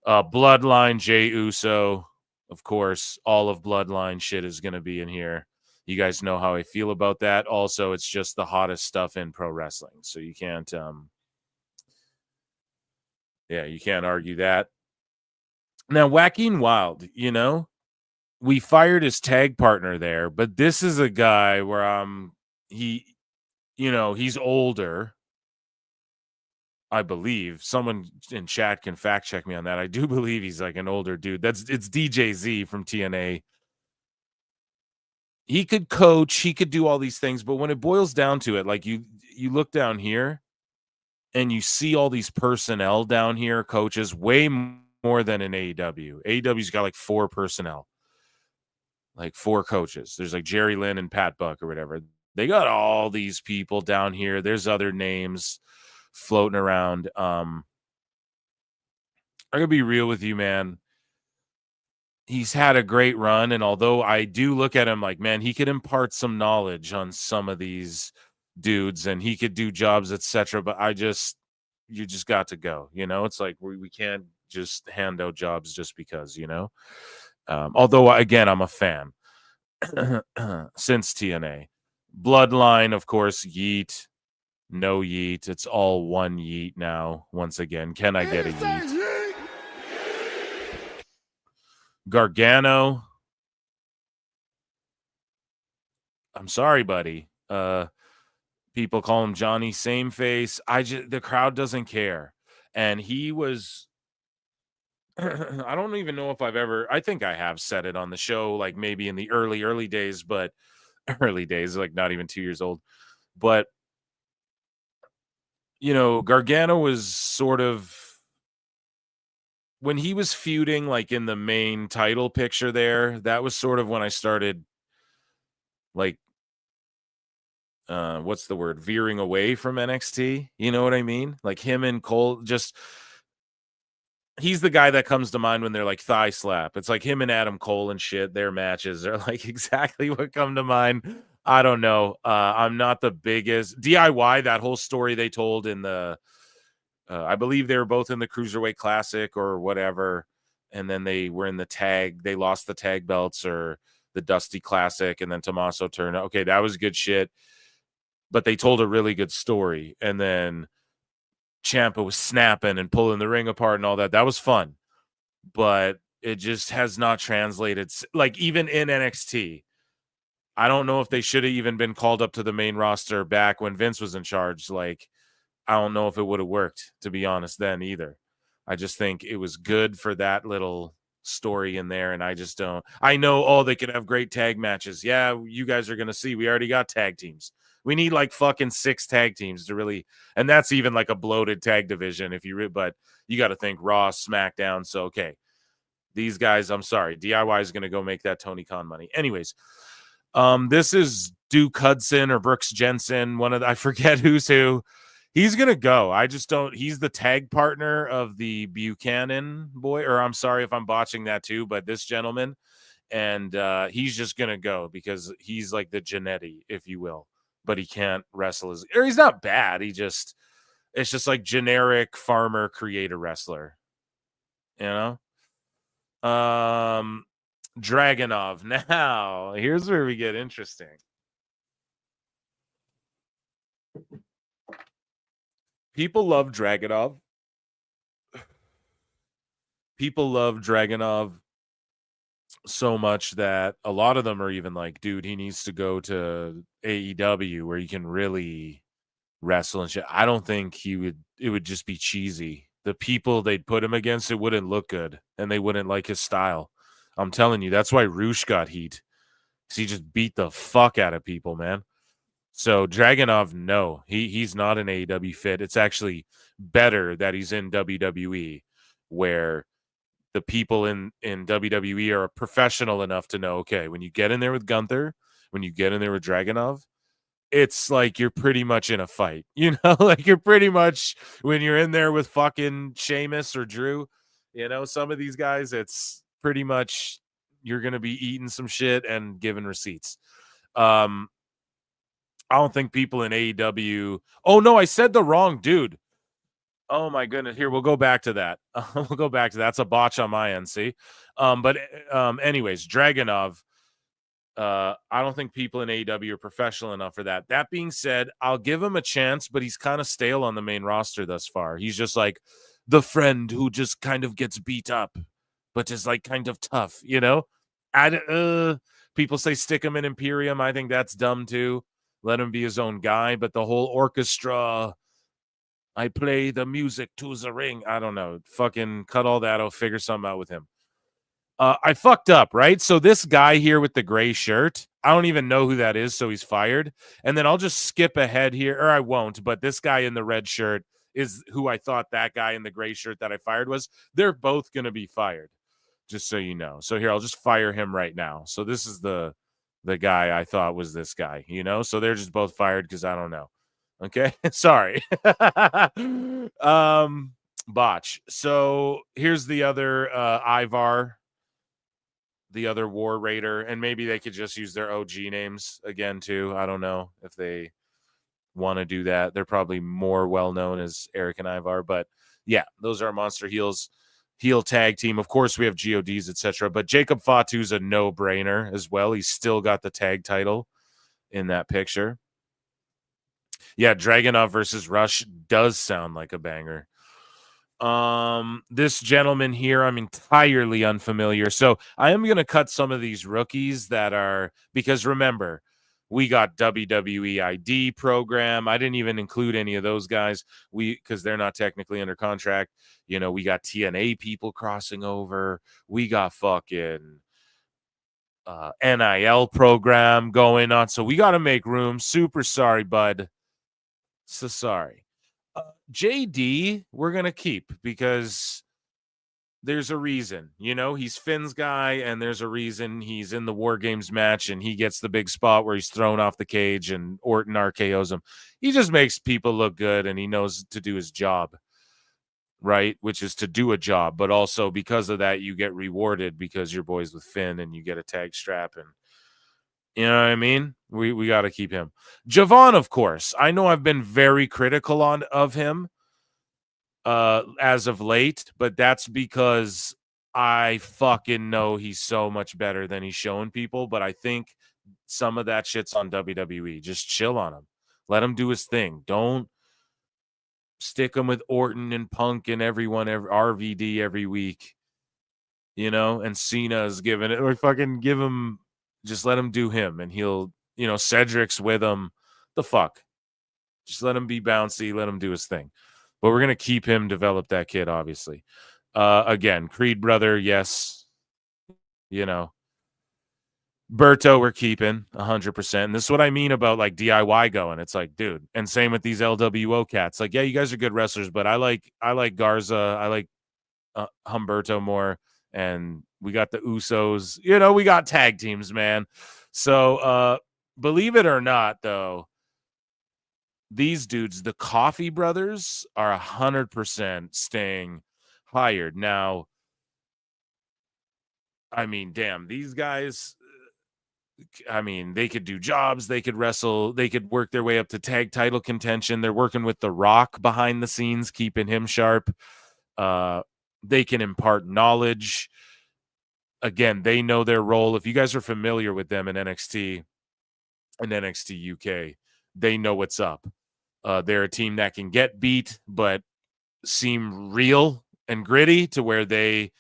Bloodline, Jey Uso. Of course, all of Bloodline shit is going to be in here. You guys know how I feel about that. Also, it's just the hottest stuff in pro wrestling. So you can't, you can't argue that. Now, Joaquin Wilde, we fired his tag partner there, but this is a guy where he's older. I believe someone in chat can fact check me on that. I do believe he's like an older dude. It's DJZ from TNA. he could coach, he could do all these things, but when it boils down to it, like you look down here and you see all these personnel down here, coaches, way more than in AEW. AEW's got like 4 personnel, like 4 coaches. There's like Jerry Lynn and Pat Buck or whatever. They got all these people down here. There's other names floating around. I'm gonna be real with you, man. He's had a great run, and although I do look at him like, man, he could impart some knowledge on some of these dudes, and he could do jobs, etc. But you just got to go. It's like we can't just hand out jobs just because. Although again, I'm a fan since TNA. Bloodline, of course, yeet. No yeet. It's all one yeet now. Once again, can I get a yeet? Gargano. I'm sorry, buddy. People call him Johnny Sameface. The crowd doesn't care. And he was I don't even know if I think I have said it on the show, like maybe in the early days, but early days, like not even 2 years old. But Gargano was sort of, when he was feuding like in the main title picture there, that was sort of when I started like what's the word, veering away from NXT. You know what I mean? Like him and Cole, he's the guy that comes to mind when they're like thigh slap. It's like him and Adam Cole and shit. Their matches are like exactly what come to mind. I don't know. I'm not the biggest DIY. That whole story they told in the I believe they were both in the Cruiserweight Classic or whatever, and then they were in the tag. They lost the tag belts or the Dusty Classic, and then Tommaso turned. Okay, that was good shit, but they told a really good story. And then Ciampa was snapping and pulling the ring apart and all that. That was fun, but it just has not translated. Like even in NXT, I don't know if they should have even been called up to the main roster back when Vince was in charge. Like, I don't know if it would have worked, to be honest, then either. I just think it was good for that little story in there, and I just don't. I know, they could have great tag matches. Yeah, you guys are going to see. We already got tag teams. We need like fucking 6 tag teams to really, and that's even like a bloated tag division but you got to think Raw, SmackDown. So, okay, these guys, I'm sorry, DIY is going to go make that Tony Khan money. Anyways, this is Duke Hudson or Brooks Jensen, I forget who's who. He's going to go. I just don't. He's the tag partner of the Buchanan boy, or I'm sorry if I'm botching that too, but this gentleman. And he's just going to go because he's like the Jannetty, if you will. But he can't wrestle or he's not bad. It's just like generic farmer creator wrestler. Dragunov. Now, here's where we get interesting. People love Dragunov. People love Dragunov so much that a lot of them are even like, dude, he needs to go to AEW where he can really wrestle and shit. I don't think it would just be cheesy. The people they'd put him against, it wouldn't look good and they wouldn't like his style. I'm telling you, that's why Roosh got heat. Because he just beat the fuck out of people, man. So Dragunov, no, he's not an AEW fit. It's actually better that he's in WWE, where the people in WWE are professional enough to know, okay, when you get in there with Gunther, when you get in there with Dragunov, it's like you're pretty much in a fight. Like you're pretty much, when you're in there with fucking Sheamus or Drew, some of these guys, it's pretty much you're going to be eating some shit and giving receipts. I don't think people in AEW. Oh no, I said the wrong dude. Oh my goodness. Here, we'll go back to that. We'll go back to that. That's a botch on my end. See, but anyways, Dragunov. I don't think people in AEW are professional enough for that. That being said, I'll give him a chance, but he's kind of stale on the main roster thus far. He's just like the friend who just kind of gets beat up, but is like kind of tough. People say stick him in Imperium. I think that's dumb too. Let him be his own guy, but the whole orchestra, I play the music to the ring. I don't know. Fucking cut all that. I'll figure something out with him. I fucked up, right? So this guy here with the gray shirt, I don't even know who that is, so he's fired. And then I'll just skip ahead here, or I won't, but this guy in the red shirt is who I thought that guy in the gray shirt that I fired was. They're both going to be fired, just so you know. So here, I'll just fire him right now. So this is the guy I thought was this guy, so they're just both fired because I don't know. Okay, sorry. Botch. So here's the other Ivar, the other War Raider, and maybe they could just use their OG names again too. I don't know if they want to do that. They're probably more well known as Eric and Ivar, but yeah, those are our Monster Heels heel tag team. Of course, we have GODs, etc. But Jacob Fatu's a no-brainer as well. He's still got the tag title in that picture. Yeah, Dragunov versus Rush does sound like a banger. This gentleman here, I'm entirely unfamiliar. So I am going to cut some of these rookies that are, because remember, we got WWE ID program. I didn't even include any of those guys. Because they're not technically under contract. We got TNA people crossing over. We got fucking NIL program going on. So we got to make room. Super sorry, bud. So sorry. JD, we're going to keep because there's a reason. He's Finn's guy, and there's a reason he's in the War Games match, and he gets the big spot where he's thrown off the cage and Orton RKOs him. He just makes people look good, and he knows to do his job, right? Which is to do a job, but also because of that, you get rewarded because you're boys with Finn, and you get a tag strap, and you know what I mean? We got to keep him. Javon, of course. I know I've been very critical of him as of late, but that's because I fucking know he's so much better than he's showing people. But I think some of that shit's on WWE. Just chill on him. Let him do his thing. Don't stick him with Orton and Punk and everyone, RVD every week. And Cena's giving it. Or fucking give him. Just let him do him, and he'll, Cedric's with him. The fuck? Just let him be bouncy. Let him do his thing. But we're going to keep him, develop that kid, obviously. Again, Creed brother, yes. Berto, we're keeping 100%. And this is what I mean about, like, DIY going. It's like, dude. And same with these LWO cats. Like, yeah, you guys are good wrestlers, but I like Garza. I like Humberto more. And we got the Usos, we got tag teams, man. So believe it or not, though, these dudes, the Coffee Brothers, are 100% staying hired. Now, damn, these guys, they could do jobs, they could wrestle, they could work their way up to tag title contention. They're working with The Rock behind the scenes, keeping him sharp. They can impart knowledge. Again, they know their role. If you guys are familiar with them in NXT and NXT UK, they know what's up. They're a team that can get beat, but seem real and gritty to where they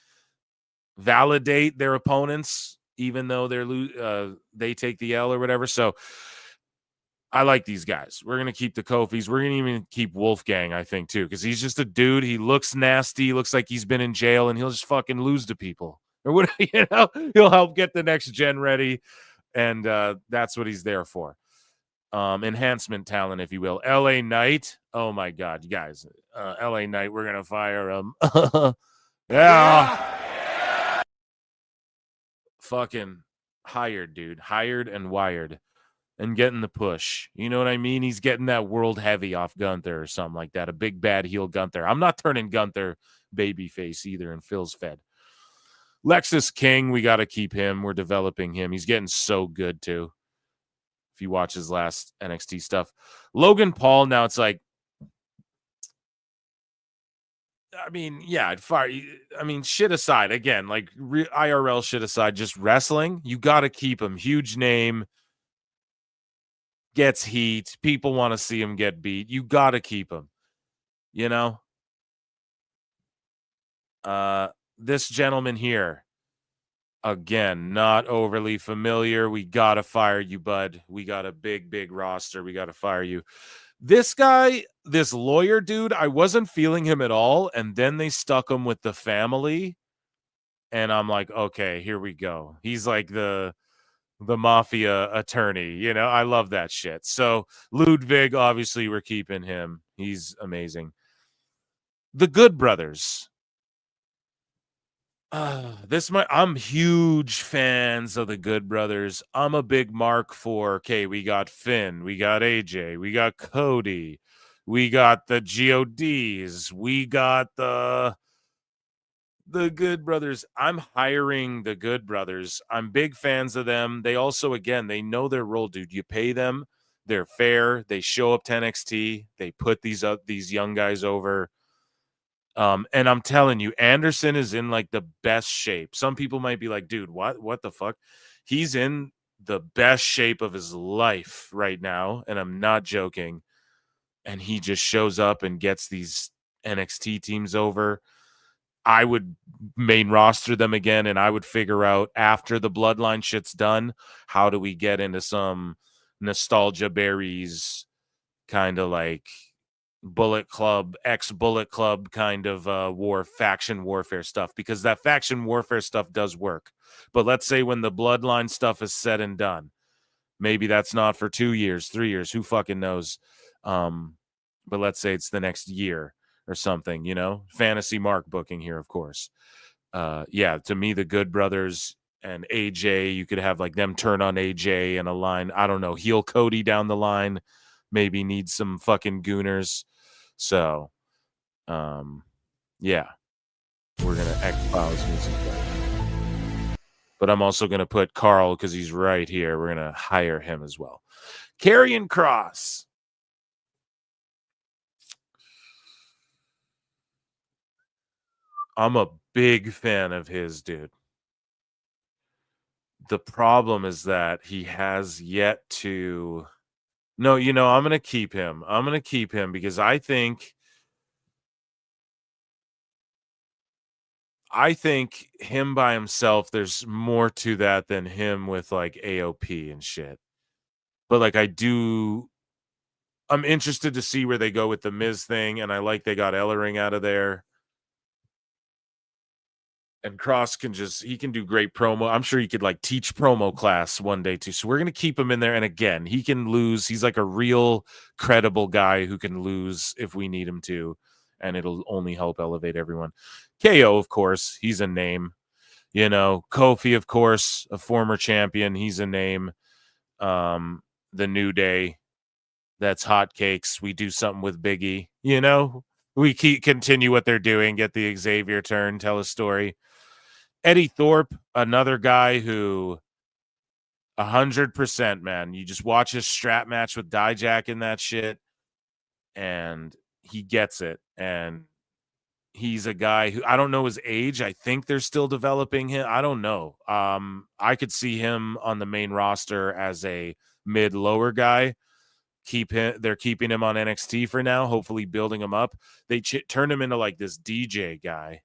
validate their opponents, even though they take the L or whatever. So I like these guys. We're going to keep the Kofis. We're going to even keep Wolfgang, I think, too, because he's just a dude. He looks nasty, looks like he's been in jail, and he'll just fucking lose to people. Or what, he'll help get the next gen ready, and that's what he's there for. Enhancement talent, if you will. LA Knight. Oh my God, you guys. LA Knight, we're gonna fire him. Yeah. Fucking hired, dude. Hired and wired. And getting the push. You know what I mean? He's getting that world heavy off Gunther or something like that. A big bad heel Gunther. I'm not turning Gunther babyface either, and Phil's fed. Lexus King, we got to keep him. We're developing him. He's getting so good, too. If you watch his last NXT stuff. Logan Paul, now it's like, yeah, shit aside. Again, like IRL shit aside, just wrestling, you got to keep him. Huge name. Gets heat. People want to see him get beat. You got to keep him. This gentleman here, again, not overly familiar. We got to fire you, bud. We got a big roster. We got to fire you. This guy, this lawyer dude, I wasn't feeling him at all. And then they stuck him with the family. And I'm like, okay, here we go. He's like the the mafia attorney. You know, I love that shit. So Ludwig, obviously, we're keeping him. He's amazing. The Good Brothers. I'm huge fans of the Good Brothers. I'm a big mark for, okay, we got Finn, we got AJ, we got Cody, we got the GODs, we got the Good Brothers. I'm hiring the Good Brothers. I'm big fans of them. They also, again, they know their role, dude. You pay them, they're fair, they show up to NXT, they put these young guys over. And I'm telling you, Anderson is in like the best shape. Some people might be like, dude, what the fuck? He's in the best shape of his life right now, and I'm not joking. And he just shows up and gets these NXT teams over. I would main roster them again, and I would figure out after the bloodline shit's done, how do we get into some nostalgia berries kind of like Bullet Club, ex-Bullet Club kind of faction warfare stuff, because that faction warfare stuff does work. But let's say when the bloodline stuff is said and done, maybe that's not for 2 years, 3 years, who fucking knows? But let's say it's the next year or something, you know? Fantasy Mark booking here, of course. Yeah, to me, the Good Brothers and AJ, you could have like them turn on AJ and a line, I don't know, heel Cody down the line, maybe need some fucking gooners. So, yeah, we're going to X-Files music. But I'm also going to put Carl, because he's right here. We're going to hire him as well. Karrion Kross. I'm a big fan of his, dude. The problem is that he has yet to... No, you know, I'm going to keep him. I'm going to keep him because I think him by himself, there's more to that than him with like AOP and shit. But like I'm interested to see where they go with the Miz thing, and I like they got Ellering out of there. And Cross he can do great promo. I'm sure he could like teach promo class one day too. So we're going to keep him in there. And again, he can lose. He's like a real credible guy who can lose if we need him to. And it'll only help elevate everyone. KO, of course, he's a name. You know, Kofi, of course, a former champion. He's a name. The New Day. That's hotcakes. We do something with Biggie. You know, we continue what they're doing. Get the Xavier turn. Tell a story. Eddie Thorpe, another guy who 100%, man. You just watch his strap match with Dijak in that shit, and he gets it. And he's a guy who, I don't know his age. I think they're still developing him. I don't know. I could see him on the main roster as a mid-lower guy. They're keeping him on NXT for now, hopefully building him up. They turn him into like this DJ guy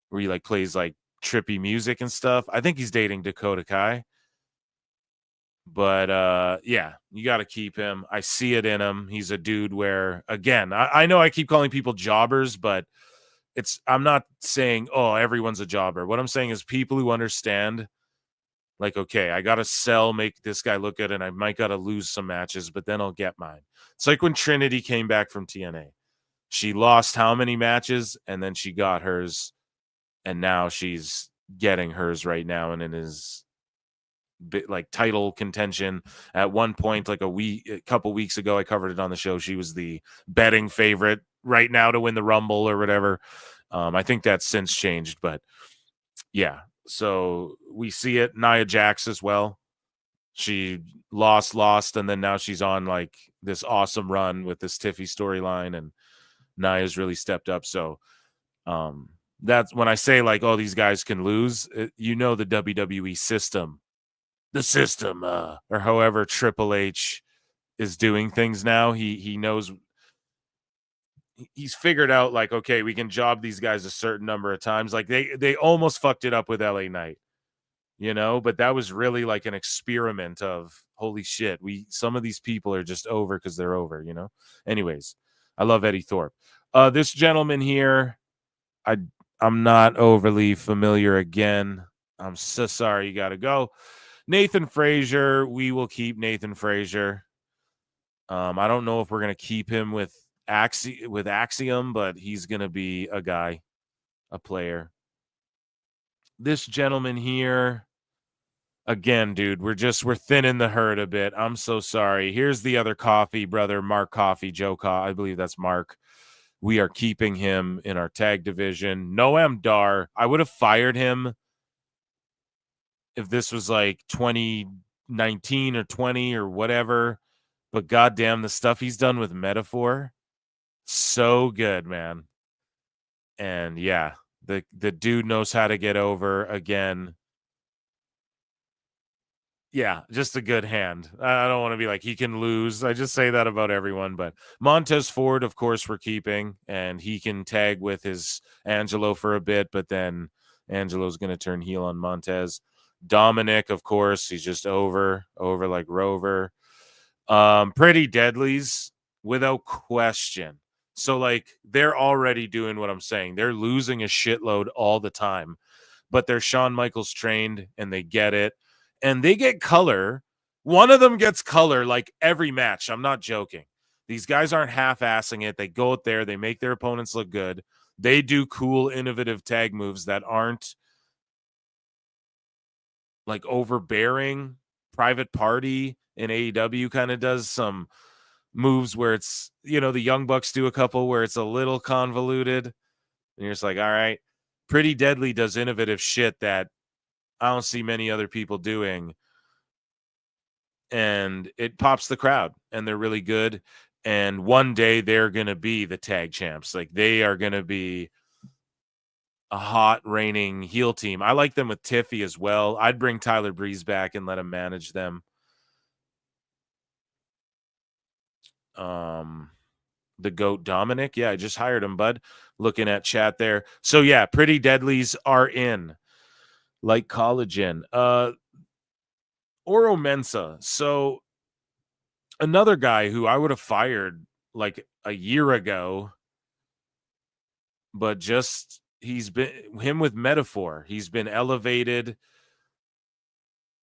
where he like plays like trippy music and stuff. I think he's dating Dakota Kai. But yeah, you got to keep him. I see it in him. He's a dude where, again, I know I keep calling people jobbers, but I'm not saying, oh, everyone's a jobber. What I'm saying is people who understand, like, okay, I got to make this guy look good, and I might got to lose some matches, but then I'll get mine. It's like when Trinity came back from TNA. She lost how many matches, and then she got hers. And now she's getting hers right now, and it is like title contention. At one point, like a couple weeks ago, I covered it on the show. She was the betting favorite right now to win the Rumble or whatever. I think that's since changed, but yeah. So we see it. Nia Jax as well. She lost, and then now she's on like this awesome run with this Tiffy storyline, and Nia's really stepped up. So, that's when I say like, oh, these guys can lose. You know, the WWE system, or however Triple H is doing things now. He knows, he's figured out like, okay, we can job these guys a certain number of times. Like they almost fucked it up with LA Knight, you know, but that was really like an experiment of holy shit. Some of these people are just over because they're over, you know. Anyways, I love Eddie Thorpe. This gentleman here, I'm not overly familiar again. I'm so sorry, you got to go. Nathan Frazier, we will keep Nathan Frazier. I don't know if we're going to keep him with Axiom, but he's going to be a guy, a player. This gentleman here, again, dude, we're thinning the herd a bit. I'm so sorry. Here's the other Coffee brother, Mark Coffee, Joe Coffee. I believe that's Mark. We are keeping him in our tag division. Noam Dar, I would have fired him if this was like 2019 or 20 or whatever. But goddamn, the stuff he's done with Metaphor, so good, man. And yeah, the dude knows how to get over again. Yeah, just a good hand. I don't want to be like he can lose. I just say that about everyone. But Montez Ford, of course, we're keeping, and he can tag with his Angelo for a bit, but then Angelo's going to turn heel on Montez. Dominic, of course, he's just over like Rover. Pretty Deadlies, without question. So, like, they're already doing what I'm saying. They're losing a shitload all the time, but they're Shawn Michaels trained, and they get it. And they get color. One of them gets color like every match. I'm not joking. These guys aren't half-assing it. They go out there. They make their opponents look good. They do cool, innovative tag moves that aren't like overbearing. Private Party in AEW kind of does some moves where it's, the Young Bucks do a couple where it's a little convoluted. And you're just like, all right. Pretty Deadly does innovative shit that I don't see many other people doing. And it pops the crowd, and they're really good. And one day they're going to be the tag champs. Like, they are going to be a hot reigning heel team. I like them with Tiffy as well. I'd bring Tyler Breeze back and let him manage them. The GOAT Dominic. Yeah, I just hired him, bud. Looking at chat there. So yeah, Pretty Deadlies are in. Like collagen. Oro Mensa. So another guy who I would have fired like a year ago, but just he's been him with Metaphor. He's been elevated.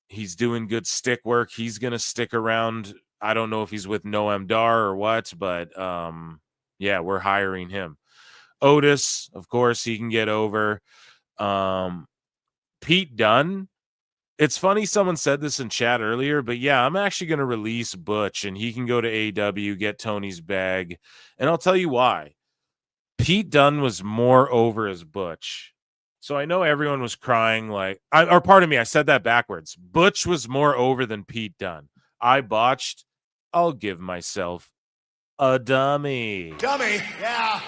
He's doing good stick work. He's gonna stick around. I don't know if he's with Noam Dar or what, but yeah, we're hiring him. Otis, of course, he can get over. Pete Dunne. It's funny someone said this in chat earlier, but yeah, I'm actually going to release Butch, and he can go to AEW, get Tony's bag. And I'll tell you why. Pete Dunne was more over as Butch. So I know everyone was crying or pardon me, I said that backwards. Butch was more over than Pete Dunne. I botched. I'll give myself a dummy. Dummy, yeah.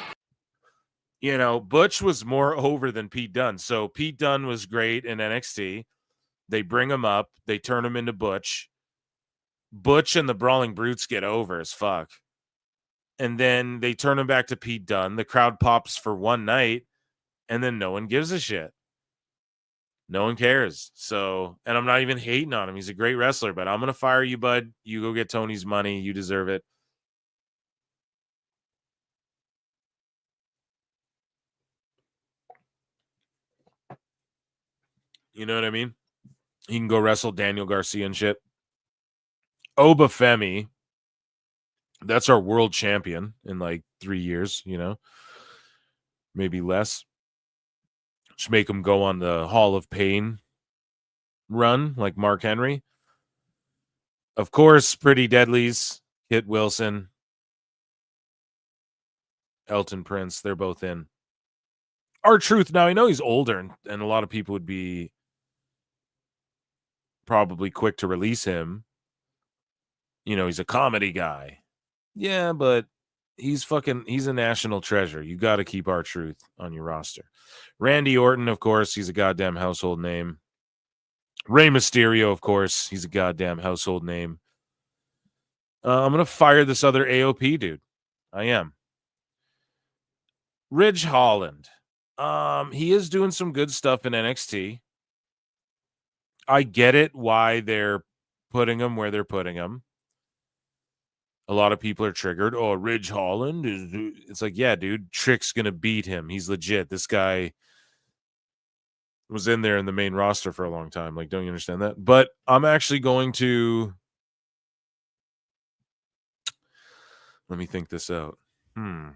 Butch was more over than Pete Dunne. So Pete Dunne was great in NXT. They bring him up. They turn him into Butch. Butch and the Brawling Brutes get over as fuck. And then they turn him back to Pete Dunne. The crowd pops for one night, and then no one gives a shit. No one cares. So, and I'm not even hating on him. He's a great wrestler, but I'm going to fire you, bud. You go get Tony's money. You deserve it. You know what I mean? He can go wrestle Daniel Garcia and shit. Obafemi, that's our world champion in like 3 years, maybe less. Just make him go on the Hall of Pain run like Mark Henry. Of course, Pretty Deadlies, Kit Wilson, Elton Prince, they're both in. R-Truth, now I know he's older, and a lot of people would be probably quick to release him. He's a comedy guy. Yeah, but he's a national treasure. You got to keep R-Truth on your roster. Randy Orton, of course, he's a goddamn household name. Rey Mysterio, of course, he's a goddamn household name. I'm going to fire this other AOP dude. I am. Ridge Holland. He is doing some good stuff in NXT. I get it why they're putting him where they're putting him. A lot of people are triggered. Oh, Ridge Holland is. It's like, yeah, dude, Trick's gonna beat him. He's legit. This guy was in there in the main roster for a long time. Like, don't you understand that? But I'm actually going to let me think this out. I'm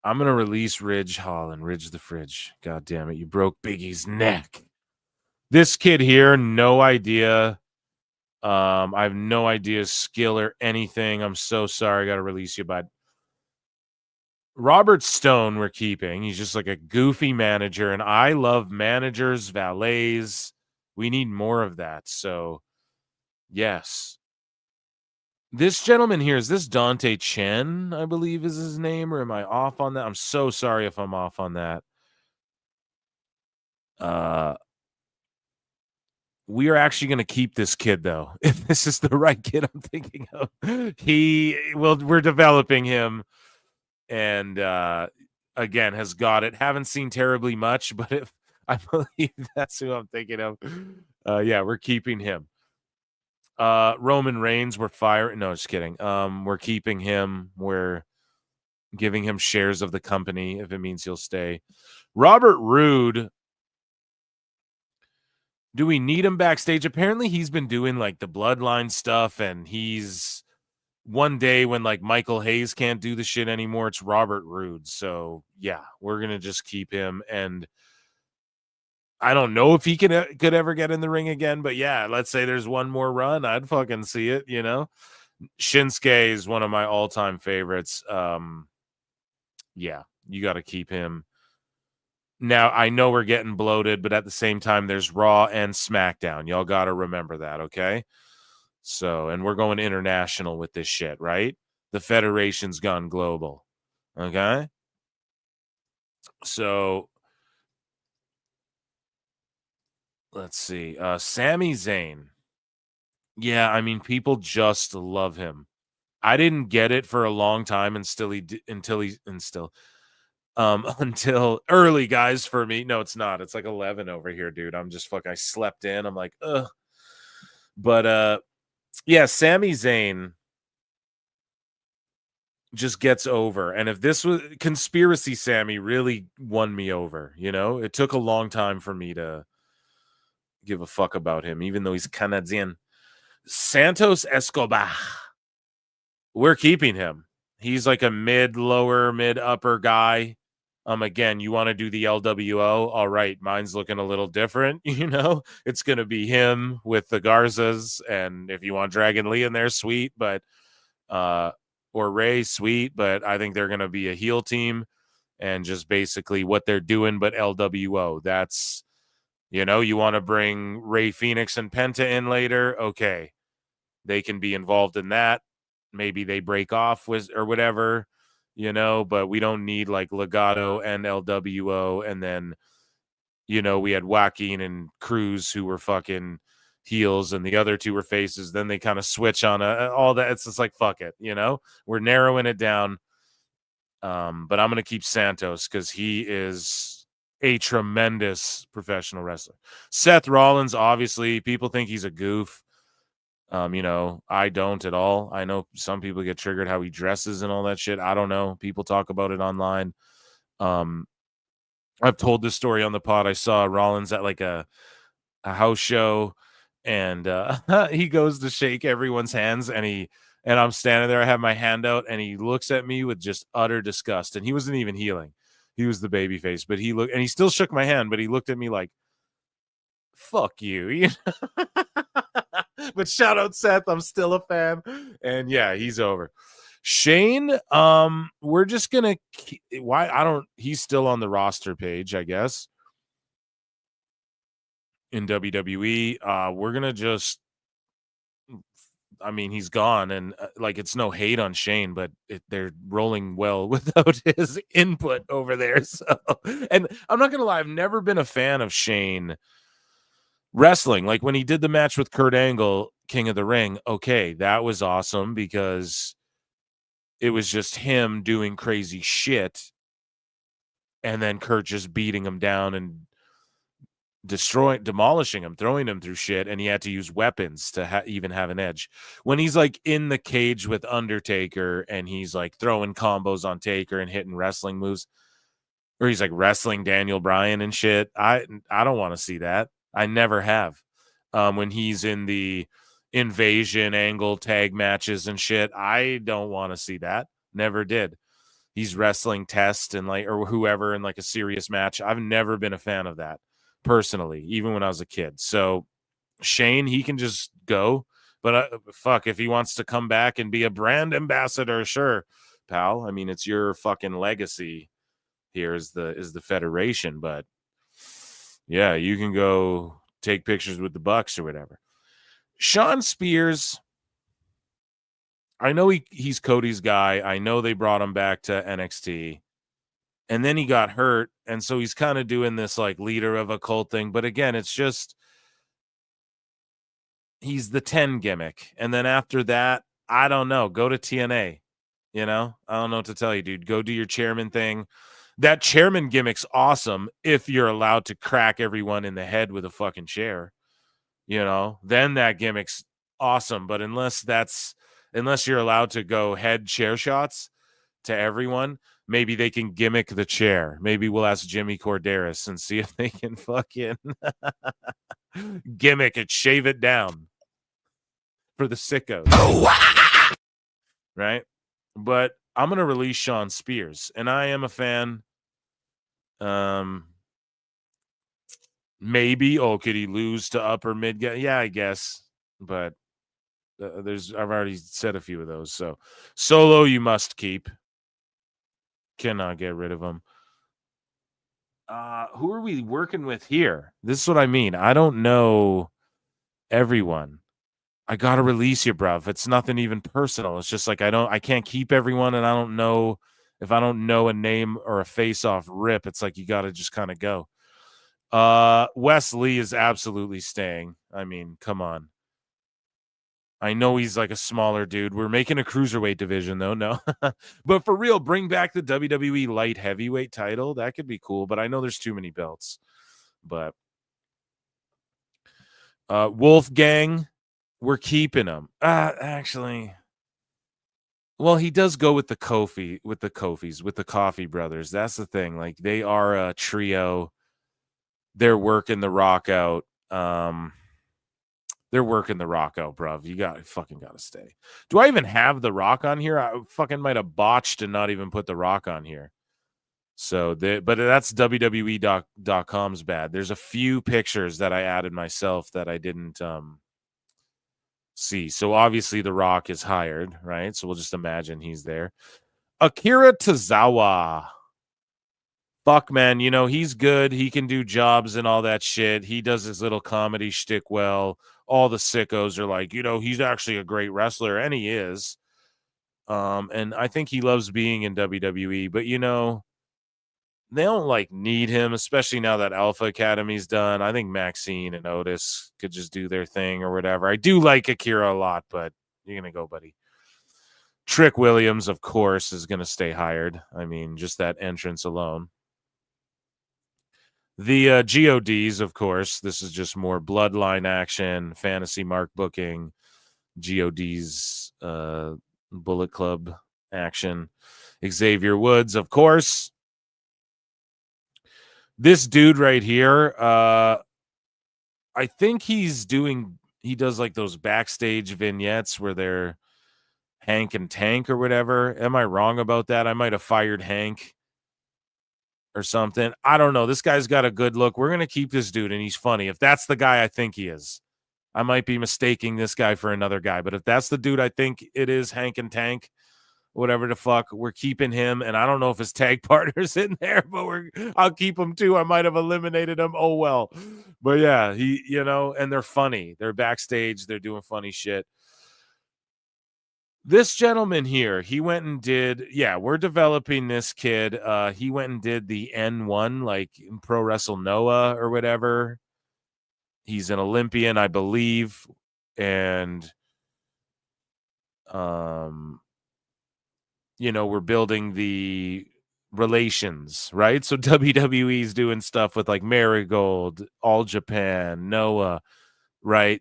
going to release Ridge Holland, Ridge the Fridge. God damn it. You broke Biggie's neck. This kid here, no idea. I have no idea skill or anything. I'm so sorry. I got to release you, bud. Robert Stone, we're keeping. He's just like a goofy manager, and I love managers, valets. We need more of that. So, yes. This gentleman here, is this Dante Chen, I believe is his name, or am I off on that? I'm so sorry if I'm off on that. We are actually going to keep this kid, though. If this is the right kid I'm thinking of, we're developing him, and again has got it. Haven't seen terribly much, but if I believe that's who I'm thinking of, yeah, we're keeping him. Roman Reigns, we're firing. No, just kidding. We're keeping him. We're giving him shares of the company if it means he'll stay. Robert Roode. Do we need him backstage? Apparently he's been doing like the bloodline stuff, and he's one day when like Michael Hayes can't do the shit anymore, it's Robert Roode. So yeah, we're going to just keep him. And I don't know if he could ever get in the ring again, but yeah, let's say there's one more run. I'd fucking see it, you know? Shinsuke is one of my all-time favorites. Yeah, you got to keep him. Now, I know we're getting bloated, but at the same time, there's Raw and SmackDown. Y'all got to remember that, okay? So, and we're going international with this shit, right? The Federation's gone global, okay? So, let's see. Sami Zayn. Yeah, I mean, people just love him. I didn't get it for a long time until early, guys, for me. No, it's not. It's like 11 over here, dude. I'm just I slept in. I'm like, ugh. But yeah, Sami Zayn just gets over. And if this was Conspiracy Sammy really won me over, you know? It took a long time for me to give a fuck about him, even though he's Canadian. Santos Escobar. We're keeping him. He's like a mid-lower, mid-upper guy. Again, you want to do the LWO? All right, mine's looking a little different, you know? It's going to be him with the Garzas, and if you want Dragon Lee in there, sweet, but or Ray, sweet, but I think they're going to be a heel team, and just basically what they're doing, but LWO. That's, you know, you want to bring Ray Phoenix and Penta in later? Okay, they can be involved in that. Maybe they break off with or whatever, you know, but we don't need like Legato and LWO. And then, you know, we had Joaquin and Cruz who were fucking heels and the other two were faces. Then they kind of switch on all that. It's just like, fuck it, you know, we're narrowing it down. But I'm going to keep Santos because he is a tremendous professional wrestler. Seth Rollins, obviously, people think he's a goof. You know, I don't at all. I know some people get triggered how he dresses and all that shit. I don't know. People talk about it online. I've told this story on the pod. I saw Rollins at like a house show, and he goes to shake everyone's hands, and I'm standing there. I have my hand out, and he looks at me with just utter disgust. And he wasn't even healing. He was the baby face, but he still shook my hand, but he looked at me like, fuck you. But shout out Seth, I'm still a fan. And yeah, he's over. Shane, we're just gonna he's still on the roster page, I guess, in WWE. We're gonna just, I mean, he's gone, and like, it's no hate on Shane, but they're rolling well without his input over there. So, and I'm not gonna lie, I've never been a fan of Shane wrestling. Like when he did the match with Kurt Angle, King of the Ring, okay, that was awesome because it was just him doing crazy shit and then Kurt just beating him down and demolishing him, throwing him through shit, and he had to use weapons to even have an edge. When he's like in the cage with Undertaker and he's like throwing combos on Taker and hitting wrestling moves, or he's like wrestling Daniel Bryan and shit, I don't want to see that. I never have. When he's in the invasion angle tag matches and shit, I don't want to see that. Never did. He's wrestling Test and like, or whoever in like a serious match. I've never been a fan of that personally, even when I was a kid. So Shane, he can just go, but fuck, if he wants to come back and be a brand ambassador, sure, pal. I mean, it's your fucking legacy here is the federation, but yeah, you can go take pictures with the Bucks or whatever. Sean Spears, I know he's Cody's guy. I know they brought him back to NXT. And then he got hurt, and so he's kind of doing this like leader of a cult thing. But again, it's just he's the 10 gimmick. And then after that, I don't know. Go to TNA. You know? I don't know what to tell you, dude. Go do your chairman thing. That chairman gimmick's awesome if you're allowed to crack everyone in the head with a fucking chair. You know? Then that gimmick's awesome. But unless you're allowed to go head chair shots to everyone, maybe they can gimmick the chair. Maybe we'll ask Jimmy Corderas and see if they can fucking gimmick it, shave it down for the sickos. Right? But I'm going to release Sean Spears, and I am a fan. Maybe, could he lose to upper mid? Yeah, I guess. But I've already said a few of those. So Solo, you must keep. Cannot get rid of him. Who are we working with here? This is what I mean. I don't know everyone. I gotta release you, bruv. It's nothing even personal. It's just like I can't keep everyone, and I don't know if I don't know a name or a face off rip. It's like you gotta just kind of go. Wes Lee is absolutely staying. I mean, come on. I know he's like a smaller dude. We're making a cruiserweight division, though. No. But for real, bring back the WWE light heavyweight title. That could be cool, but I know there's too many belts. But Wolfgang, we're keeping him. Actually, well, he does go with the Kofi, with the Coffee brothers. That's the thing. Like, they are a trio. They're working the Rock out. They're working the Rock out, bruv. You fucking gotta stay. Do I even have the Rock on here? I fucking might have botched and not even put the Rock on here. So, but that's WWE.com's bad. There's a few pictures that I added myself that I didn't see. So obviously the Rock is hired, right? So we'll just imagine he's there. Akira Tozawa. Fuck, man. You know, he's good. He can do jobs and all that shit. He does his little comedy shtick well. All the sickos are like, you know, he's actually a great wrestler, and he is. And I think he loves being in WWE, but you know, they don't like need him, especially now that Alpha Academy's done. I think Maxine and Otis could just do their thing or whatever. I do like Akira a lot, but you're gonna go, buddy. Trick Williams, of course, is gonna stay hired. I mean, just that entrance alone. The GODs, of course, this is just more bloodline action, fantasy mark booking, GODs, Bullet Club action. Xavier Woods, of course. This dude right here, I think he does like those backstage vignettes where they're Hank and Tank or whatever. Am I wrong about that? I might have fired Hank or something. I don't know. This guy's got a good look. We're going to keep this dude, and he's funny. If that's the guy I think he is, I might be mistaking this guy for another guy. But if that's the dude I think it is, Hank and Tank, whatever the fuck, we're keeping him. And I don't know if his tag partner's in there, but I'll keep him too. I might have eliminated him. Oh, well. But yeah, and they're funny. They're backstage. They're doing funny shit. This gentleman here, he went and did, we're developing this kid. He went and did the N1, like in Pro Wrestle Noah or whatever. He's an Olympian, I believe. And, we're building the relations, right? So WWE's doing stuff with like Marigold, All Japan, Noah, right?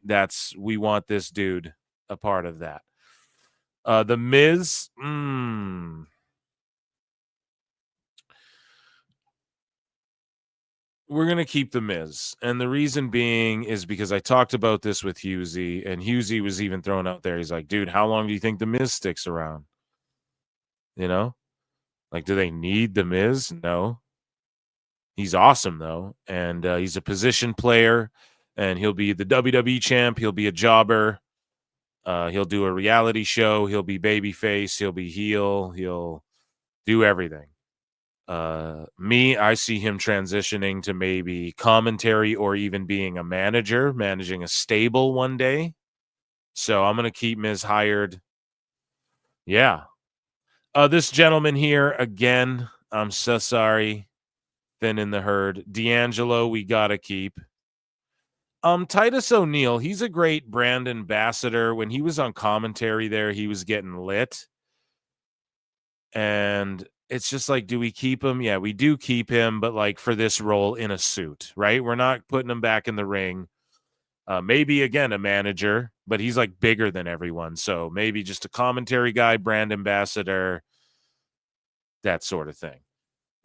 We want this dude a part of that. The Miz, we're going to keep the Miz. And the reason being is because I talked about this with Husey, and Husey was even thrown out there. He's like, dude, how long do you think the Miz sticks around? You know, like, do they need the Miz? No. He's awesome though. And he's a position player, and he'll be the WWE champ. He'll be a jobber. He'll do a reality show. He'll be babyface. He'll be heel. He'll do everything. I see him transitioning to maybe commentary or even being a manager, managing a stable one day. So I'm going to keep Miz hired. Yeah. This gentleman here, again, I'm so sorry. Thin in the herd. D'Angelo, we got to keep. Titus O'Neil, he's a great brand ambassador. When he was on commentary there, he was getting lit. And it's just like, do we keep him? Yeah, we do keep him, but like for this role in a suit, right? We're not putting him back in the ring. Maybe, again, a manager, but he's like bigger than everyone. So maybe just a commentary guy, brand ambassador, that sort of thing.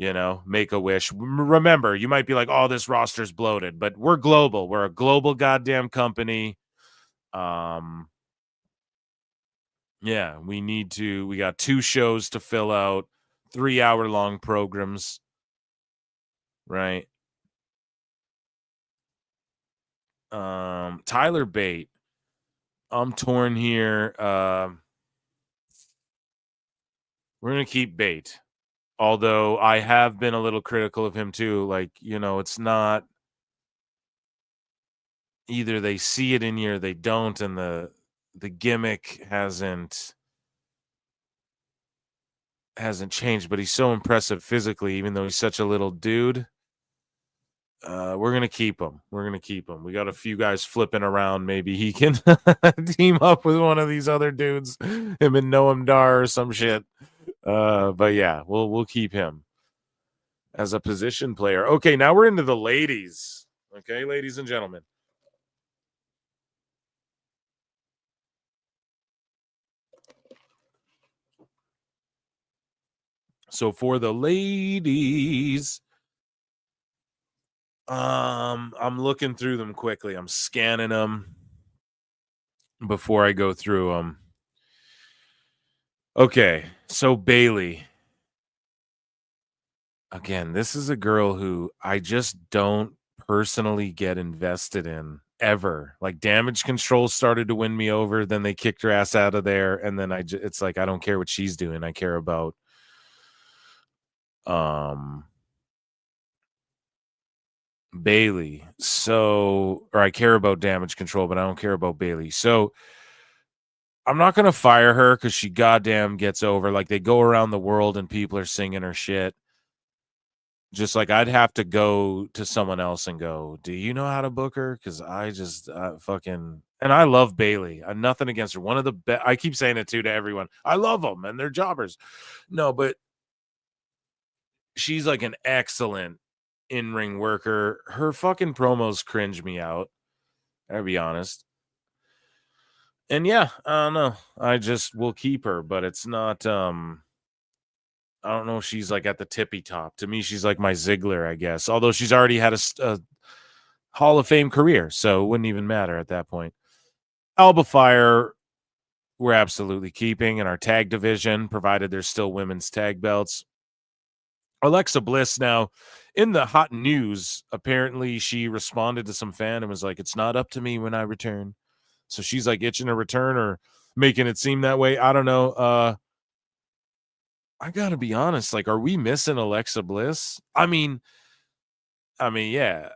You know, make a wish. Remember, you might be like, oh, this roster's bloated, but we're global. We're a global goddamn company. Yeah, we got 2 shows to fill out, 3-hour-long programs, right? Tyler Bate. I'm torn here. We're going to keep Bate. Although I have been a little critical of him too. Like, you know, it's not either they see it in you or they don't, and the gimmick hasn't changed, but he's so impressive physically, even though he's such a little dude. We're going to keep him. We got a few guys flipping around. Maybe he can team up with one of these other dudes, him and Noam Dar or some shit. But yeah, we'll keep him as a position player. Okay, now we're into the ladies. Okay, ladies and gentlemen. So for the ladies, I'm looking through them quickly. I'm scanning them before I go through them. Okay, so Bailey. Again, this is a girl who I just don't personally get invested in ever. Like, Damage Control started to win me over, then they kicked her ass out of there, and then it's like I don't care what she's doing. I care about Bailey. So, or I care about Damage Control, but I don't care about Bailey. So I'm not going to fire her because she goddamn gets over. Like, they go around the world and people are singing her shit. Just like I'd have to go to someone else and go, do you know how to book her? Because I just fucking, and I love Bailey. I'm nothing against her. One of the best. I keep saying it too to everyone. I love them and they're jobbers. No, but she's like an excellent in-ring worker. Her fucking promos cringe me out. I'll be honest. And yeah, I don't know. I just will keep her, but it's not. I don't know if she's like at the tippy top. To me, she's like my Ziggler, I guess. Although she's already had a Hall of Fame career, so it wouldn't even matter at that point. Alba Fire, we're absolutely keeping in our tag division, provided there's still women's tag belts. Alexa Bliss, now, in the hot news, apparently she responded to some fan and was like, it's not up to me when I return. So she's like itching to return or making it seem that way. I don't know. I gotta be honest. Like, are we missing Alexa Bliss? I mean, yeah.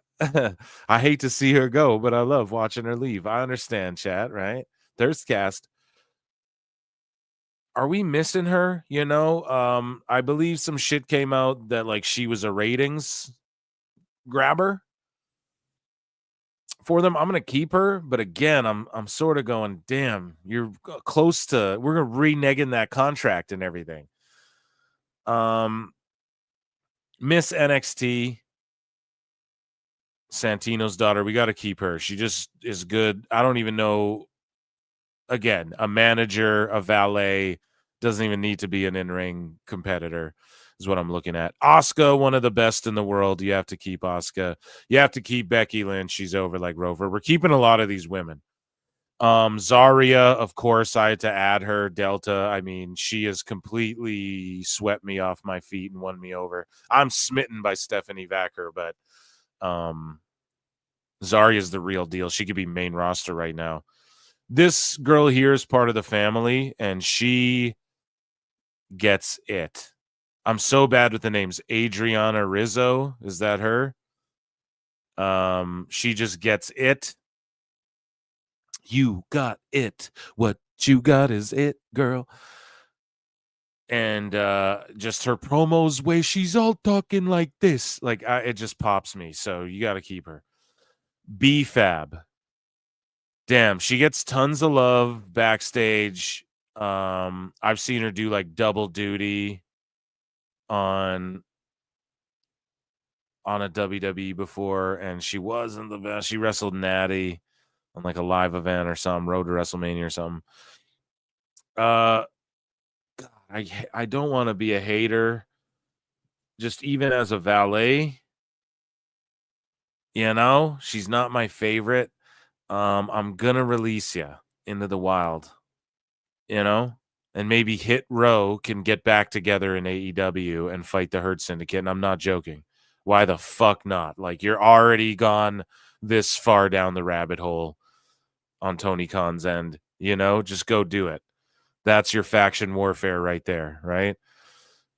I hate to see her go, but I love watching her leave. I understand, chat, right? Thirstcast. Are we missing her? You know, I believe some shit came out that like she was a ratings grabber for them. I'm gonna keep her, but again, I'm sort of going, damn, you're close to. We're reneging that contract and everything. Miss NXT, Santino's daughter. We got to keep her. She just is good. I don't even know. Again, a manager, a valet, doesn't even need to be an in-ring competitor is what I'm looking at. Asuka, one of the best in the world. You have to keep Asuka. You have to keep Becky Lynch. She's over like Rover. We're keeping a lot of these women. Zarya, of course, I had to add her. Delta, I mean, she has completely swept me off my feet and won me over. I'm smitten by Stephanie Vacker, but Zarya's the real deal. She could be main roster right now. This girl here is part of the family, and she gets it. I'm so bad with the names. Adriana Rizzo, is that her? She just gets it. You got it. What you got is it, girl. And just her promos, way she's all talking like this, like it just pops me. So you got to keep her. B-Fab. Damn, she gets tons of love backstage. I've seen her do like double duty on a WWE before, and she wasn't the best. She wrestled Natty on like a live event or something, Road to WrestleMania or something. God, I don't want to be a hater. Just even as a valet, you know, she's not my favorite. I'm gonna release you into the wild, you know, and maybe Hit Row can get back together in AEW and fight the Hurt Syndicate. And I'm not joking. Why the fuck not? Like, you're already gone this far down the rabbit hole on Tony Khan's end, you know, just go do it. That's your faction warfare right there, right?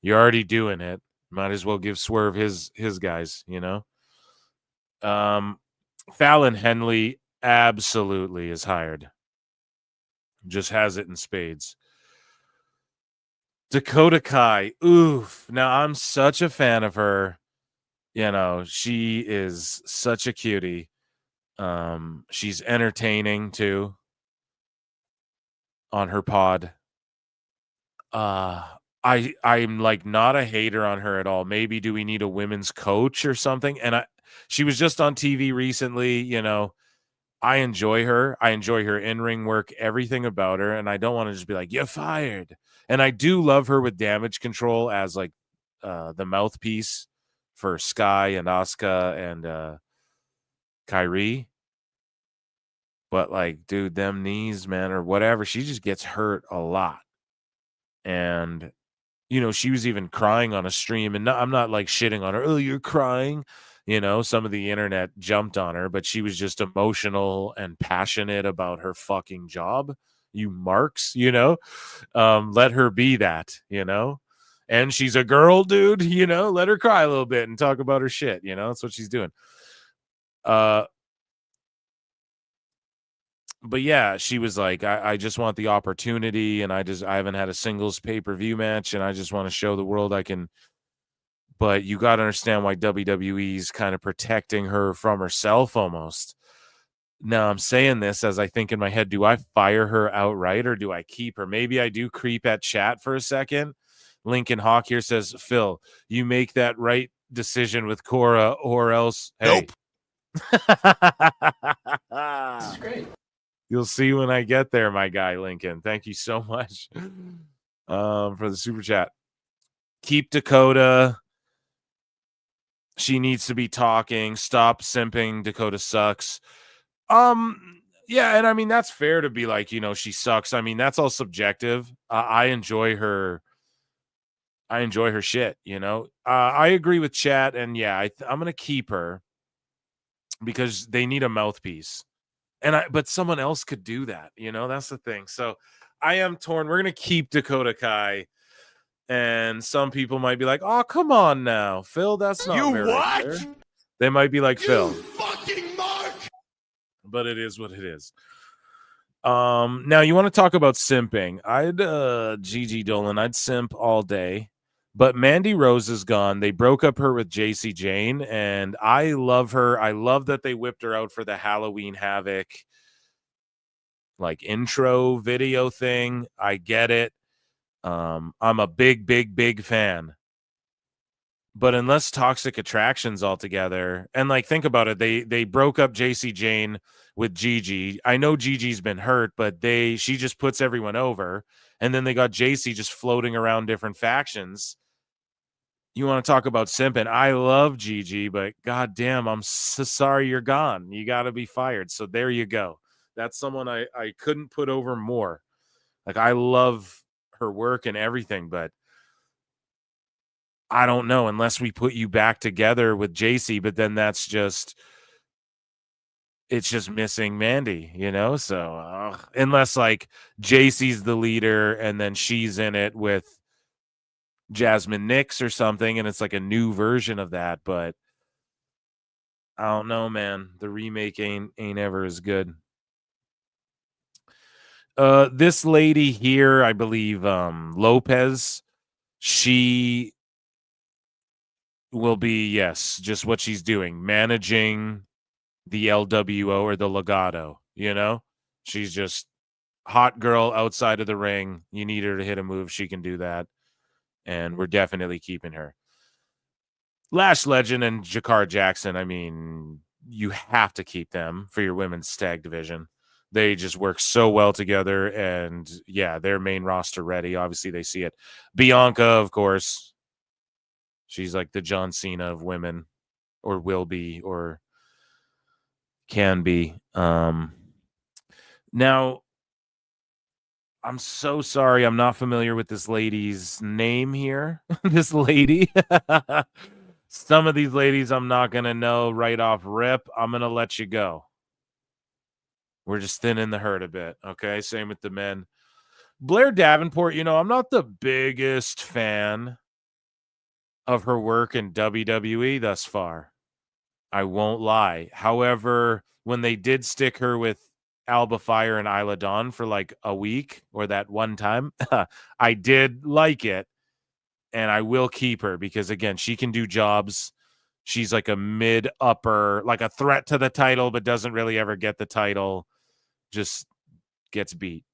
You're already doing it. Might as well give Swerve his guys, you know. Fallon Henley absolutely is hired. Just has it in spades. Dakota Kai, oof. Now, I'm such a fan of her. You know, she is such a cutie. She's entertaining too on her pod. I'm like not a hater on her at all. Maybe do we need a women's coach or something? And she was just on TV recently, you know. I enjoy her. I enjoy her in-ring work, everything about her, and I don't want to just be like, you're fired. And I do love her with Damage Control as like the mouthpiece for Sky and Asuka and Kyrie. But like, dude, them knees, man, or whatever, she just gets hurt a lot. And you know, she was even crying on a stream, and I'm not like shitting on her. Oh, you're crying. You know, some of the internet jumped on her, but she was just emotional and passionate about her fucking job. You marks, you know, let her be that, you know, and she's a girl, dude, you know, let her cry a little bit and talk about her shit. You know, that's what she's doing. But yeah, she was like, I just want the opportunity, and I haven't had a singles pay-per-view match, and I just want to show the world I can. But you got to understand why WWE's kind of protecting her from herself almost. Now, I'm saying this as I think in my head, do I fire her outright or do I keep her? Maybe I do creep at chat for a second. Lincoln Hawk here says, Phil, you make that right decision with Cora or else. Hey. Nope. That's great. You'll see when I get there, my guy, Lincoln. Thank you so much for the super chat. Keep Dakota. She needs to be talking. Stop simping. Dakota sucks. Yeah, and I mean, that's fair to be like, you know, she sucks. I mean, that's all subjective. I enjoy her. I enjoy her shit, you know. I agree with chat, and yeah, I'm going to keep her because they need a mouthpiece. But someone else could do that, you know. That's the thing. So I am torn. We're gonna keep Dakota Kai, and some people might be like, "Oh, come on now, Phil. That's not very fair." They might be like, "Phil, fucking Mark." But it is what it is. Now you want to talk about simping? I'd Gigi Dolan. I'd simp all day. But Mandy Rose is gone. They broke up her with JC Jane, and I love her. I love that they whipped her out for the Halloween Havoc like intro video thing. I get it. I'm a big fan. But unless Toxic Attractions altogether, and like think about it, they broke up JC Jane with Gigi. I know Gigi's been hurt, but she just puts everyone over, and then they got JC just floating around different factions. You want to talk about simping? I love Gigi, but goddamn, I'm so sorry you're gone. You got to be fired. So there you go. That's someone I couldn't put over more. Like, I love her work and everything, but I don't know, unless we put you back together with JC, but then it's just missing Mandy, you know? So unless like JC's the leader and then she's in it with Jasmine Nix or something, and it's like a new version of that, but I don't know, man. The remake ain't ever as good. This lady here, I believe, Lopez, she will be, yes, just what she's doing, managing the LWO or the Legado, you know? She's just hot girl outside of the ring. You need her to hit a move, she can do that. And we're definitely keeping her. Lash Legend and Jakar Jackson, I mean, you have to keep them for your women's tag division. They just work so well together, and yeah, they're main roster ready. Obviously, they see it. Bianca, of course. She's like the John Cena of women, or will be, or can be. Now, I'm so sorry. I'm not familiar with this lady's name here. This lady. Some of these ladies I'm not going to know right off rip. I'm going to let you go. We're just thinning the herd a bit. Okay. Same with the men. Blair Davenport, I'm not the biggest fan of her work in WWE thus far. I won't lie. However, when they did stick her with Alba Fire and Isla Dawn for like a week or that one time, I did like it, and I will keep her because, again, she can do jobs. She's like a mid-upper, like a threat to the title, but doesn't really ever get the title, just gets beat,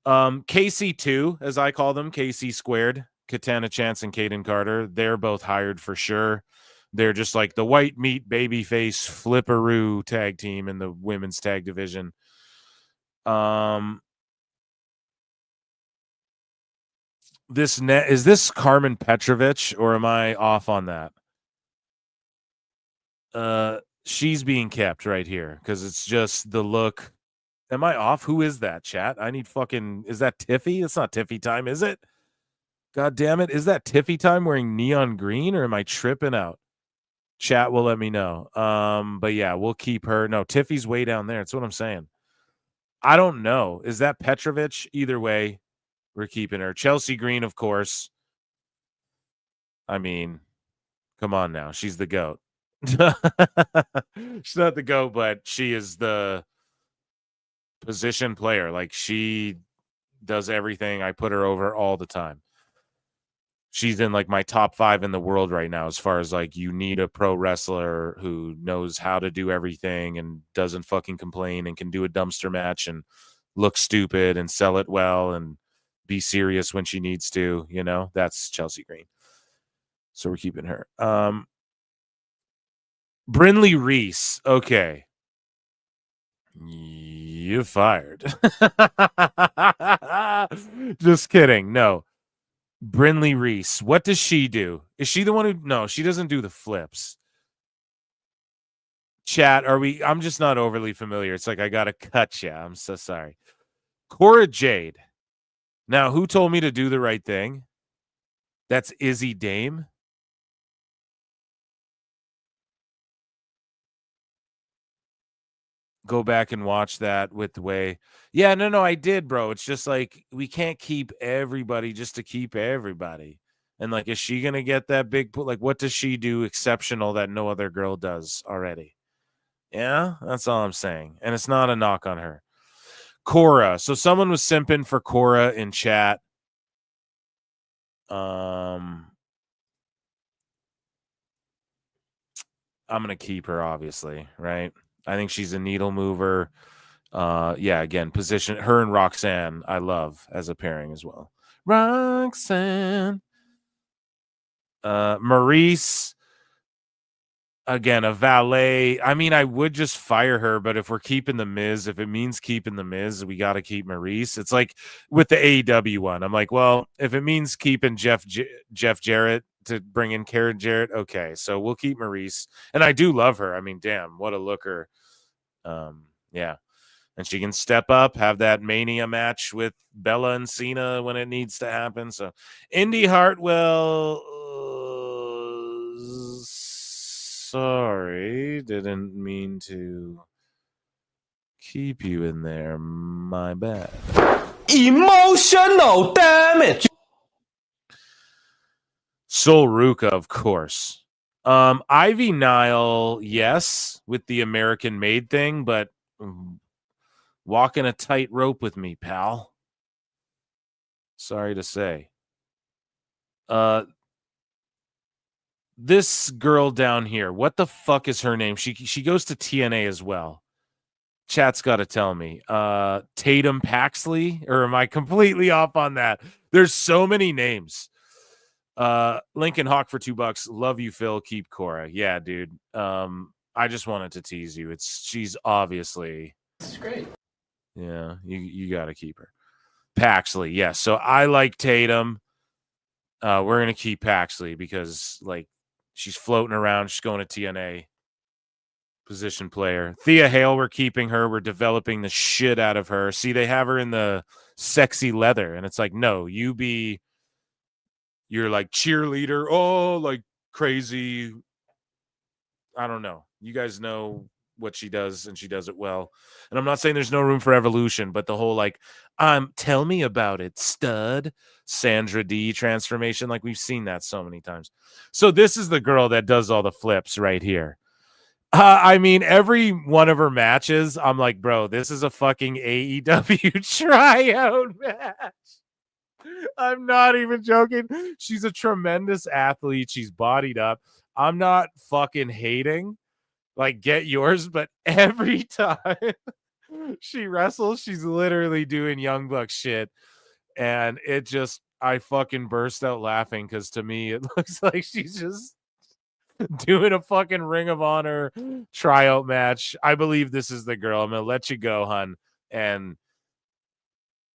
KC2, as I call them, KC squared, Katana Chance and Kaden Carter, they're both hired for sure. They're just like the white meat babyface flipperoo tag team in the women's tag division. Is this Carmen Petrovich, or am I off on that? She's being kept right here because it's just the look. Am I off? Who is that, chat? I need is that Tiffy? It's not Tiffy time, is it? God damn it. Is that Tiffy time wearing neon green, or am I tripping out? Chat will let me know. But yeah, we'll keep her. No, Tiffy's way down there. That's what I'm saying. I don't know. Is that Petrovich? Either way, we're keeping her. Chelsea Green, of course. I mean, come on now. She's the GOAT. She's not the GOAT, but she is the position player. Like, she does everything. I put her over all the time. She's in like my top 5 in the world right now, as far as like, you need a pro wrestler who knows how to do everything and doesn't fucking complain and can do a dumpster match and look stupid and sell it well and be serious when she needs to, that's Chelsea Green. So we're keeping her. Brinley Reese. Okay. You fired. Just kidding. No. Brinley Reese. What does she do? Is she the one who... No, she doesn't do the flips. Chat, I'm just not overly familiar. It's like I got to cut you. I'm so sorry. Cora Jade. Now, who told me to do the right thing? That's Izzy Dame. Go back and watch that with the way. Yeah, no, I did, bro. It's just like, we can't keep everybody just to keep everybody. And like, is she going to get that big like, what does she do exceptional that no other girl does already? Yeah, that's all I'm saying. And it's not a knock on her. Cora. So someone was simping for Cora in chat. I'm going to keep her, obviously, right? I think she's a needle mover. Yeah, again, position. Her and Roxanne, I love as a pairing as well. Roxanne. Maurice, again, a valet. I mean, I would just fire her, but if we're keeping the Miz, if it means keeping the Miz, we got to keep Maurice. It's like with the AEW one. I'm like, well, if it means keeping Jeff Jarrett to bring in Karen Jarrett, okay, so we'll keep Maurice. And I do love her. I mean, damn, what a looker. Yeah. And she can step up, have that Mania match with Bella and Cena when it needs to happen. So, Indy Hartwell, sorry, didn't mean to keep you in there. My bad. Emotional damage. Sol Ruka, of course. Ivy Nile, yes, with the American Made thing, but walking a tightrope with me, pal. Sorry to say. This girl down here, what the fuck is her name? She goes to TNA as well. Chat's got to tell me. Tatum Paxley, or am I completely off on that? There's so many names. Lincoln Hawk for $2. Love you, Phil. Keep Cora. Yeah, dude. I just wanted to tease you. She's obviously. It's great. Yeah, you got to keep her. Paxley, yes. Yeah. So I like Tatum. We're gonna keep Paxley because like she's floating around. She's going to TNA. Position player. Thea Hale, we're keeping her. We're developing the shit out of her. See, they have her in the sexy leather, and it's like, no, you're like cheerleader. Oh, like crazy. I don't know. You guys know what she does, and she does it well. And I'm not saying there's no room for evolution, but the whole like, tell me about it, stud. Sandra D transformation, like we've seen that so many times. So this is the girl that does all the flips right here. I mean, every one of her matches, I'm like, bro, this is a fucking AEW tryout match. I'm not even joking. She's a tremendous athlete. She's bodied up. I'm not fucking hating. Like, get yours, but every time she wrestles, she's literally doing Young Buck shit. And it just, I fucking burst out laughing because to me, it looks like she's just doing a fucking Ring of Honor tryout match. I believe this is the girl. I'm going to let you go, hun. And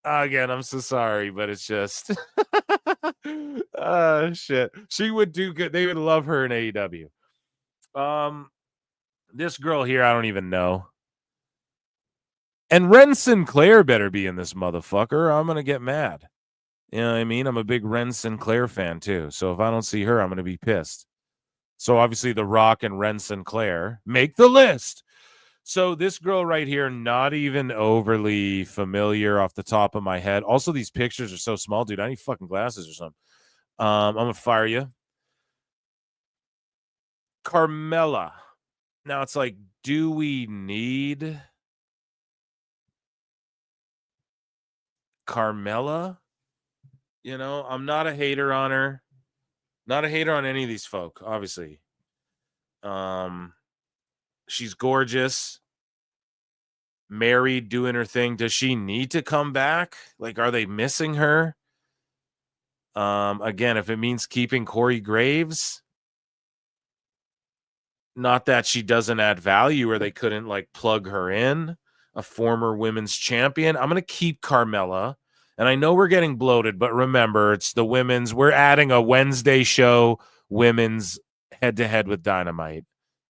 again, I'm so sorry, but it's just, shit. She would do good. They would love her in AEW. This girl here, I don't even know. And Ren Sinclair better be in this motherfucker. I'm going to get mad. You know what I mean? I'm a big Ren Sinclair fan too. So if I don't see her, I'm going to be pissed. So obviously The Rock and Ren Sinclair make the list. So this girl right here, not even overly familiar off the top of my head. Also, these pictures are so small, dude. I need fucking glasses or something. I'm going to fire you. Carmella. Now it's like, do we need Carmella? You know, I'm not a hater on her. Not a hater on any of these folk, obviously. She's gorgeous. Married, doing her thing. Does she need to come back? Like, are they missing her? Again, if it means keeping Corey Graves, not that she doesn't add value or they couldn't like plug her in, a former women's champion. I'm going to keep Carmella. And I know we're getting bloated, but remember, it's the women's. We're adding a Wednesday show, women's head-to-head with Dynamite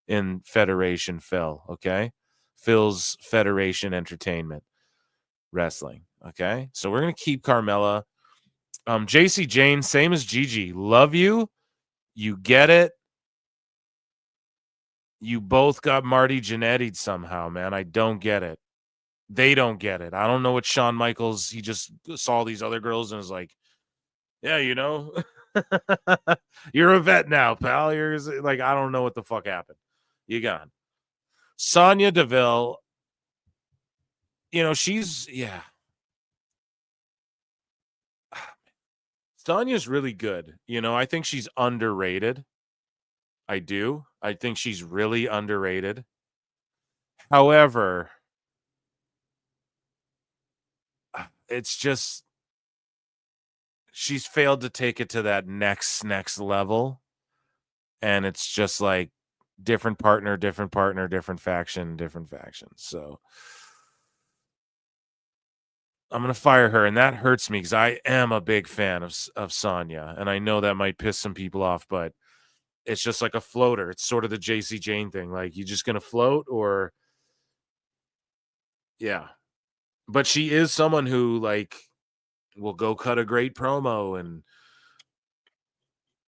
in Federation Phil, okay? Phil's Federation Entertainment Wrestling, okay? So we're going to keep Carmella. JC Jane, same as Gigi. Love you. You get it. You both got Marty Jannetty somehow, man. I don't get it. They don't get it. I don't know what Shawn Michaels, he just saw these other girls and was like, yeah, you know, you're a vet now, pal. You're like, I don't know what the fuck happened. You gone. Sonya Deville, you know, she's, yeah. Sonya's really good. You know, I think she's underrated. I do. I think she's really underrated. However, it's just she's failed to take it to that next level. and it's just like different partner, different faction. So I'm gonna fire her, and that hurts me because I am a big fan of Sonya, and I know that might piss some people off, but it's just like a floater. It's sort of the JC Jane thing. Like, you just gonna float, or yeah. But she is someone who like will go cut a great promo, and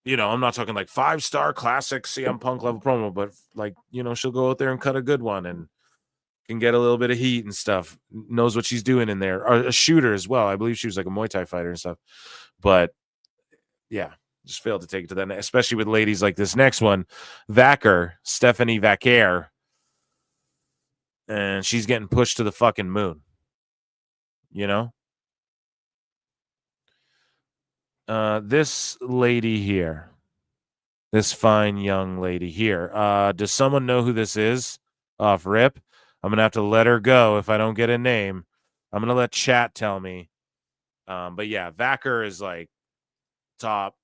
I'm not talking like 5-star classic CM Punk level promo, but like, she'll go out there and cut a good one and can get a little bit of heat and stuff. Knows what she's doing in there. Or a shooter as well. I believe she was like a Muay Thai fighter and stuff. But yeah, just failed to take it to that, especially with ladies like this next one, Stephanie Vaquer. And she's getting pushed to the fucking moon. This lady here, this fine young lady here, does someone know who this is off rip? I'm gonna have to let her go if I don't get a name. I'm gonna let chat tell me. But yeah, Vacker is like top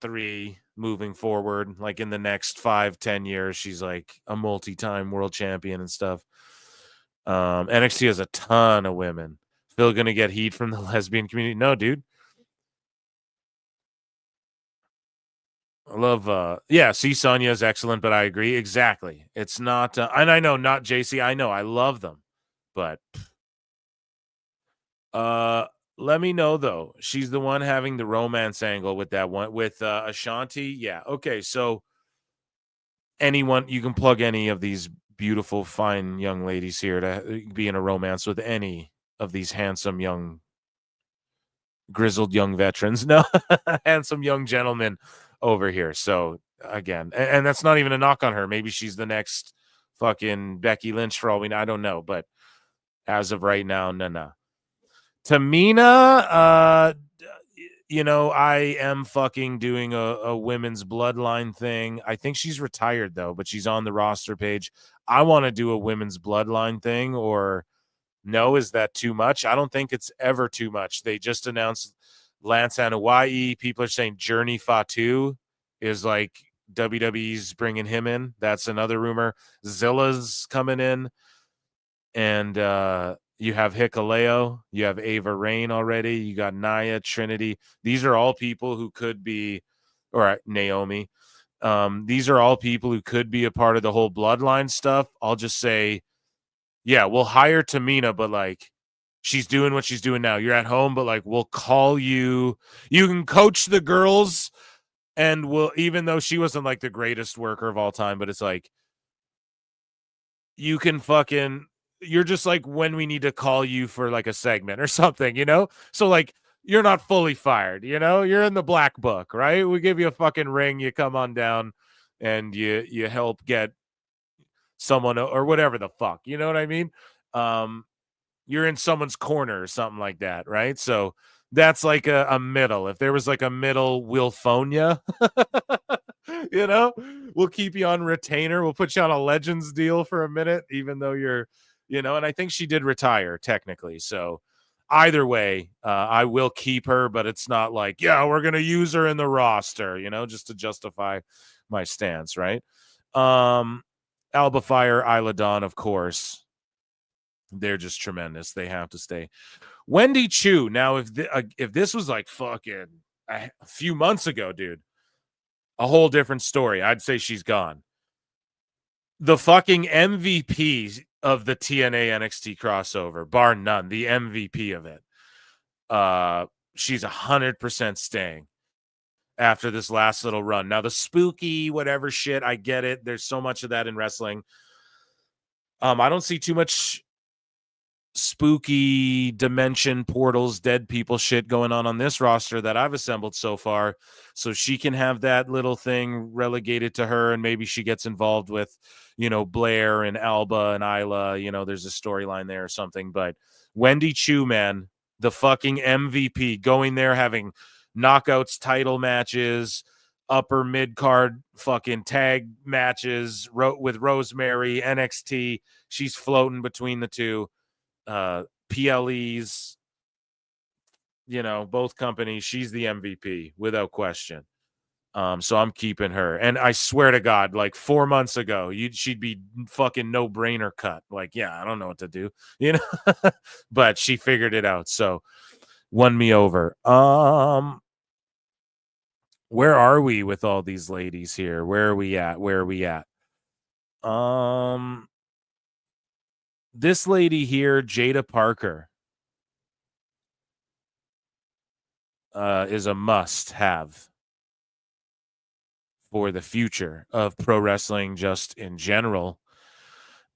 3 moving forward. Like in the next 5-10 years, she's like a multi-time world champion and stuff. NXT has a ton of women. Still gonna get heat from the lesbian community? No, dude. I love see, Sonya is excellent, but I agree exactly. It's not and I know not JC. I know I love them, but let me know though. She's the one having the romance angle with that one with Ashanti. Yeah, okay. So anyone, you can plug any of these beautiful, fine young ladies here to be in a romance with any of these handsome young, grizzled young veterans. No, handsome young gentlemen over here. So again, and that's not even a knock on her. Maybe she's the next fucking Becky Lynch for all we know. I don't know, but as of right now, no. Tamina, I am fucking doing a women's bloodline thing. I think she's retired though, but she's on the roster page. I want to do a women's bloodline thing, or no, is that too much? I don't think it's ever too much. They just announced Lance Anoa'i. People are saying Journey Fatu is like WWE's bringing him in. That's another rumor. Zilla's coming in. And you have Hikuleo. You have Ava Rain already. You got Nia, Trinity. These are all people who could be, or Naomi. These are all people who could be a part of the whole bloodline stuff. I'll just say, yeah, we'll hire Tamina, but like, she's doing what she's doing now. You're at home, but like, we'll call you. You can coach the girls, and we'll, even though she wasn't like the greatest worker of all time, but it's like, you can fucking, you're just like when we need to call you for like a segment or something, So like, you're not fully fired, you're in the black book, right? We give you a fucking ring, you come on down, and you help get someone or whatever the fuck, you know what I mean? You're in someone's corner or something like that, right? So that's like a middle. If there was like a middle, we'll phone you. We'll keep you on retainer. We'll put you on a Legends deal for a minute, even though you're, and I think she did retire technically. So either way, I will keep her, but it's not like, yeah, we're going to use her in the roster, just to justify my stance, right? Alba Fire, Isla Dawn, of course. They're just tremendous. They have to stay. Wendy Chu. Now, if this was like fucking a few months ago, dude, a whole different story. I'd say she's gone. The fucking MVP of the TNA NXT crossover, bar none, the MVP of it. She's 100% staying after this last little run. Now, the spooky whatever shit, I get it. There's so much of that in wrestling. I don't see too much spooky dimension portals, dead people shit going on this roster that I've assembled so far. So she can have that little thing relegated to her, and maybe she gets involved with, Blair and Alba and Isla. There's a storyline there or something. But Wendy Chu, man, the fucking MVP, going there, having knockouts, title matches, upper mid card fucking tag matches with Rosemary, NXT. She's floating between the two. PLEs, both companies. She's the MVP without question. So I'm keeping her. And I swear to God, like 4 months ago, she'd be fucking no-brainer cut. Like, yeah, I don't know what to do, you know. But she figured it out. So won me over. Where are we with all these ladies here? Where are we at? This lady here, Jada Parker, is a must-have for the future of pro wrestling just in general.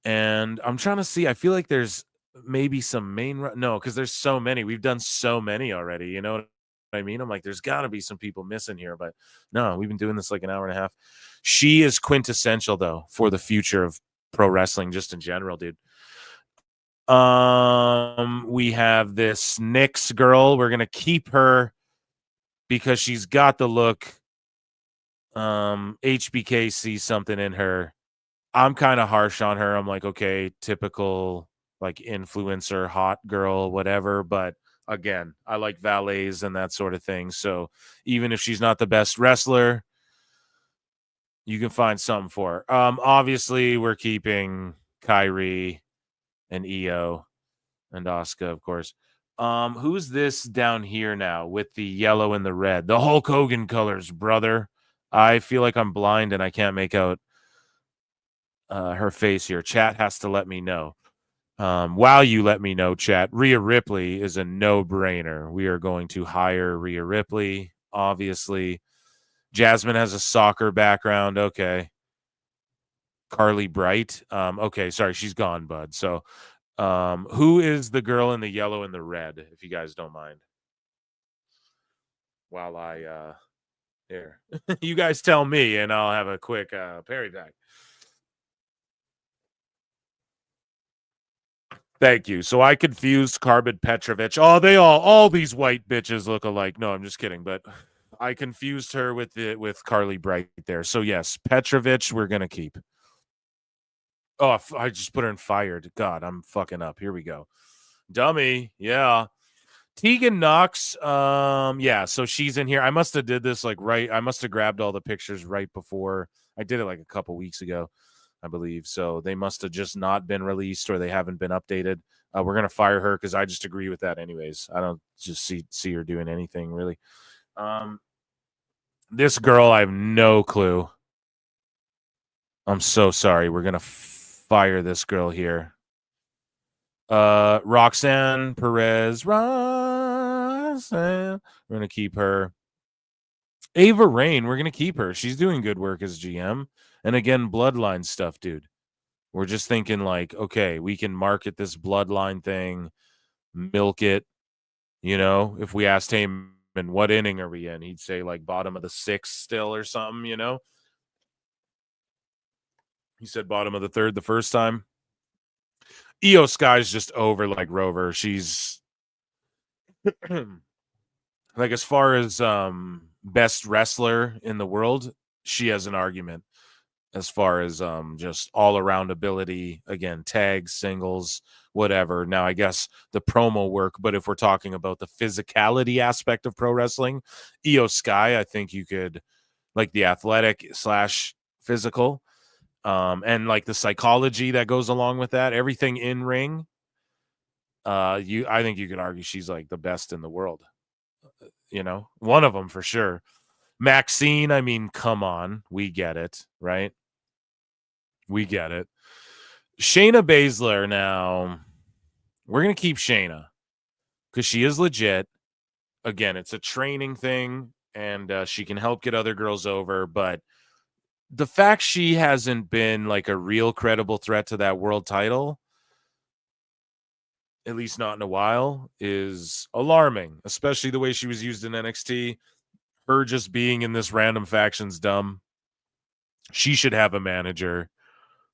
And I'm trying to see, I feel like there's maybe some no, because there's so many. We've done so many already, you know what I mean? I'm like, there's got to be some people missing here, but no, we've been doing this like an hour and a half. She is quintessential, though, for the future of pro wrestling just in general, dude. We have this Nyx girl. We're gonna keep her because she's got the look. HBK sees something in her. I'm kind of harsh on her. I'm like, okay, typical like influencer, hot girl, whatever. But again, I like valets and that sort of thing. So even if she's not the best wrestler, you can find something for her. Obviously, we're keeping Kyrie and Io and Asuka, of course. Who's this down here now with the yellow and the red? The Hulk Hogan colors, brother. I feel like I'm blind and I can't make out her face here. Chat has to let me know. While you let me know, chat, Rhea Ripley is a no-brainer. We are going to hire Rhea Ripley, obviously. Jasmine has a soccer background. Okay. Carly Bright. Okay, sorry, she's gone, bud. So who is the girl in the yellow and the red, if you guys don't mind? While I here. You guys tell me and I'll have a quick parry tag. Thank you. So I confused Carbon Petrovich. Oh, all these white bitches look alike. No, I'm just kidding. But I confused her with Carly Bright there. So yes, Petrovich, we're gonna keep. Oh, I just put her in fired. God, I'm fucking up. Here we go. Dummy. Yeah. Tegan Knox. Yeah. So she's in here. I must have did this like right. I must have grabbed all the pictures right before. I did it like a couple weeks ago, I believe. So they must have just not been released or they haven't been updated. We're gonna fire her because I just agree with that anyways. I don't just see her doing anything really. This girl, I have no clue. I'm so sorry. We're gonna fire this girl here. Roxanne Perez. Roxanne. We're gonna keep her. Ava Rain, we're gonna keep her. She's doing good work as GM. And again, bloodline stuff, dude. We're just thinking like, okay, we can market this bloodline thing, milk it. You know, if we asked him, and what inning are we in? He'd say like bottom of the 6th still or something, you know? He said bottom of the 3rd the first time. Io Sky's just over like Rover. She's like, as far as best wrestler in the world, she has an argument as far as just all around ability. Again, tags, singles, whatever. Now, I guess the promo work, but if we're talking about the physicality aspect of pro wrestling, Io Sky, I think you could like the athletic / physical. And like the psychology that goes along with that, everything in ring. I think you could argue she's like the best in the world. You know, one of them for sure. Maxine, I mean, come on, we get it, right? We get it. Shayna Baszler, now we're gonna keep Shayna because she is legit. Again, it's a training thing, and she can help get other girls over, but the fact she hasn't been like a real credible threat to that world title, at least not in a while, is alarming, especially the way she was used in NXT. Her just being in this random faction's dumb. She should have a manager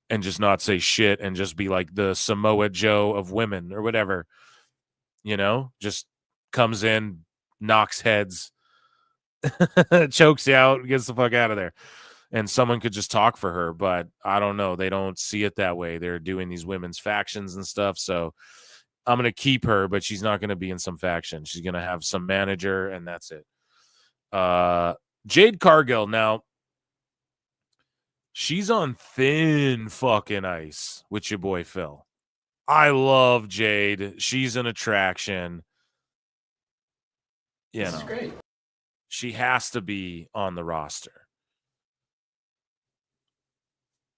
and just not say shit and just be like the Samoa Joe of women or whatever. You know, just comes in, knocks heads, chokes you out, gets the fuck out of there. And someone could just talk for her, but I don't know. They don't see it that way. They're doing these women's factions and stuff. So I'm going to keep her, but she's not going to be in some faction. She's going to have some manager, and that's it. Jade Cargill, now, she's on thin fucking ice with your boy Phil. I love Jade. She's an attraction. This is great. She has to be on the roster.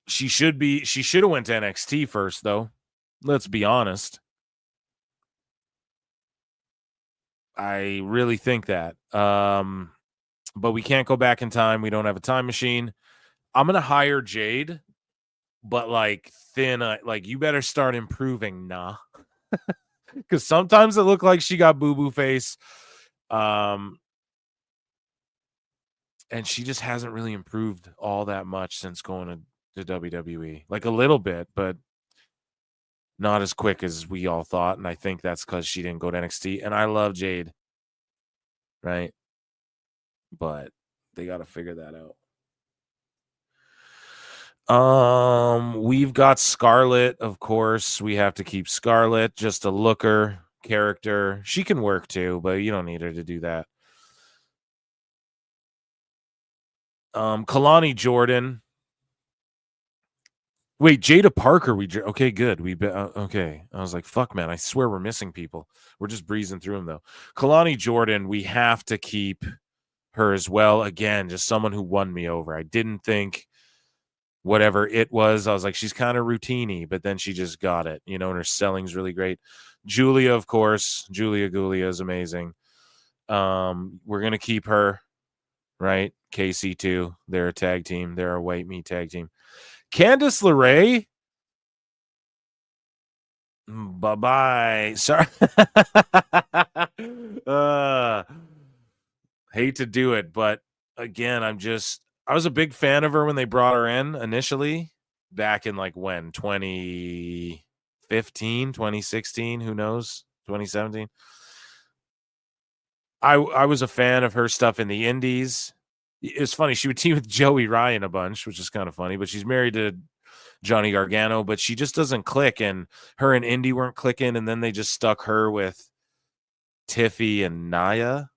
She should have went to NXT first, though. Let's be honest. I really think that. But we can't go back in time. We don't have a time machine. I'm going to hire Jade, but like thin, like you better start improving, nah. Because sometimes it looked like she got boo-boo face. And she just hasn't really improved all that much since going to WWE. Like a little bit, but not as quick as we all thought. And I think that's because she didn't go to NXT. And I love Jade. Right? But they got to figure that out. We've got Scarlett, of course. We have to keep Scarlett, just a looker character. She can work too, but you don't need her to do that. Kalani Jordan. Wait, Jada Parker. Okay, good. Okay. I was like, fuck, man. I swear we're missing people. We're just breezing through them though. Kalani Jordan. We have to keep her as well. Again, just someone who won me over. I didn't think whatever it was. I was like, she's kind of routine-y, but then she just got it, and her selling's really great. Julia, of course. Julia Gulia is amazing. We're going to keep her, right? KC2. They're a tag team. They're a white meat tag team. Candice LeRae. Bye-bye. Sorry. Hate to do it, but again, I was a big fan of her when they brought her in initially, back in like when? 2015, 2016, who knows? 2017. I was a fan of her stuff in the indies. It's funny, she would team with Joey Ryan a bunch, which is kind of funny, but she's married to Johnny Gargano, but she just doesn't click, and her and Indy weren't clicking, and then they just stuck her with Tiffy and Nia.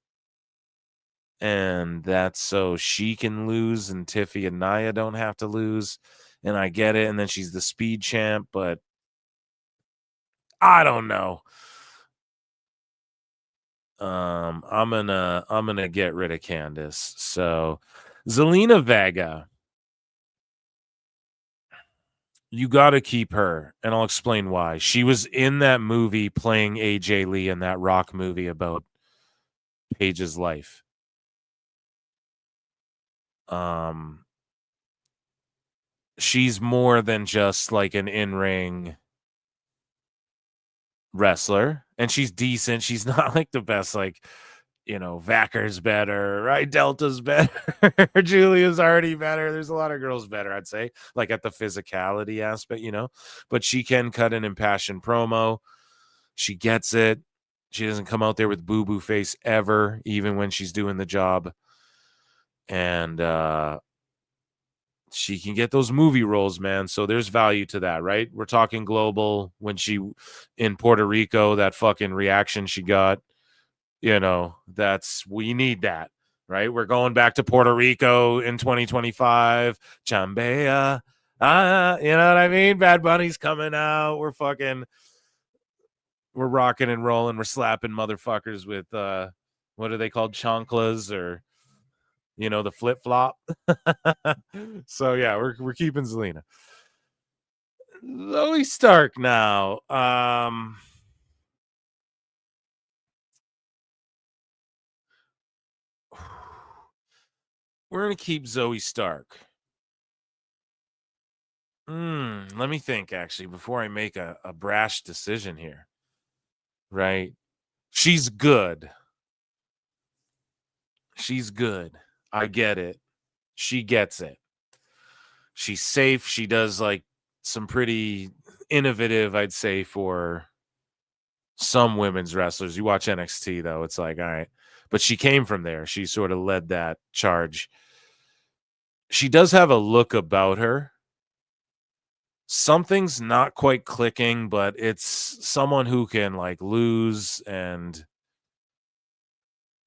And that's so she can lose and Tiffy and Nia don't have to lose. And I get it. And then she's the speed champ, but I don't know. I'm gonna get rid of Candice. So Zelina Vega. You gotta keep her, and I'll explain why. She was in that movie playing AJ Lee in that Rock movie about Paige's life. She's more than just like an in-ring wrestler, and she's decent. She's not like the best, like, Vacker's better, right? Delta's better. Julia's already better. There's a lot of girls better, I'd say, like at the physicality aspect, but she can cut an impassioned promo. She gets it. She doesn't come out there with boo-boo face ever, even when she's doing the job. And she can get those movie roles, man. So there's value to that, right? We're talking global. When she in Puerto Rico, that fucking reaction she got, we need that, right? We're going back to Puerto Rico in 2025. Chambea. You know what I mean? Bad Bunny's coming out. We're rocking and rolling. We're slapping motherfuckers with, what are they called? Chanclas or, the flip flop. So yeah, we're keeping Zelina. Zoe Stark now. We're gonna keep Zoe Stark. Let me think, actually, before I make a brash decision here. Right? She's good. I get it. She gets it. She's safe. She does like some pretty innovative, I'd say, for some women's wrestlers. You watch NXT, though, it's like, all right. But she came from there. She sort of led that charge. She does have a look about her. Something's not quite clicking, but it's someone who can like lose and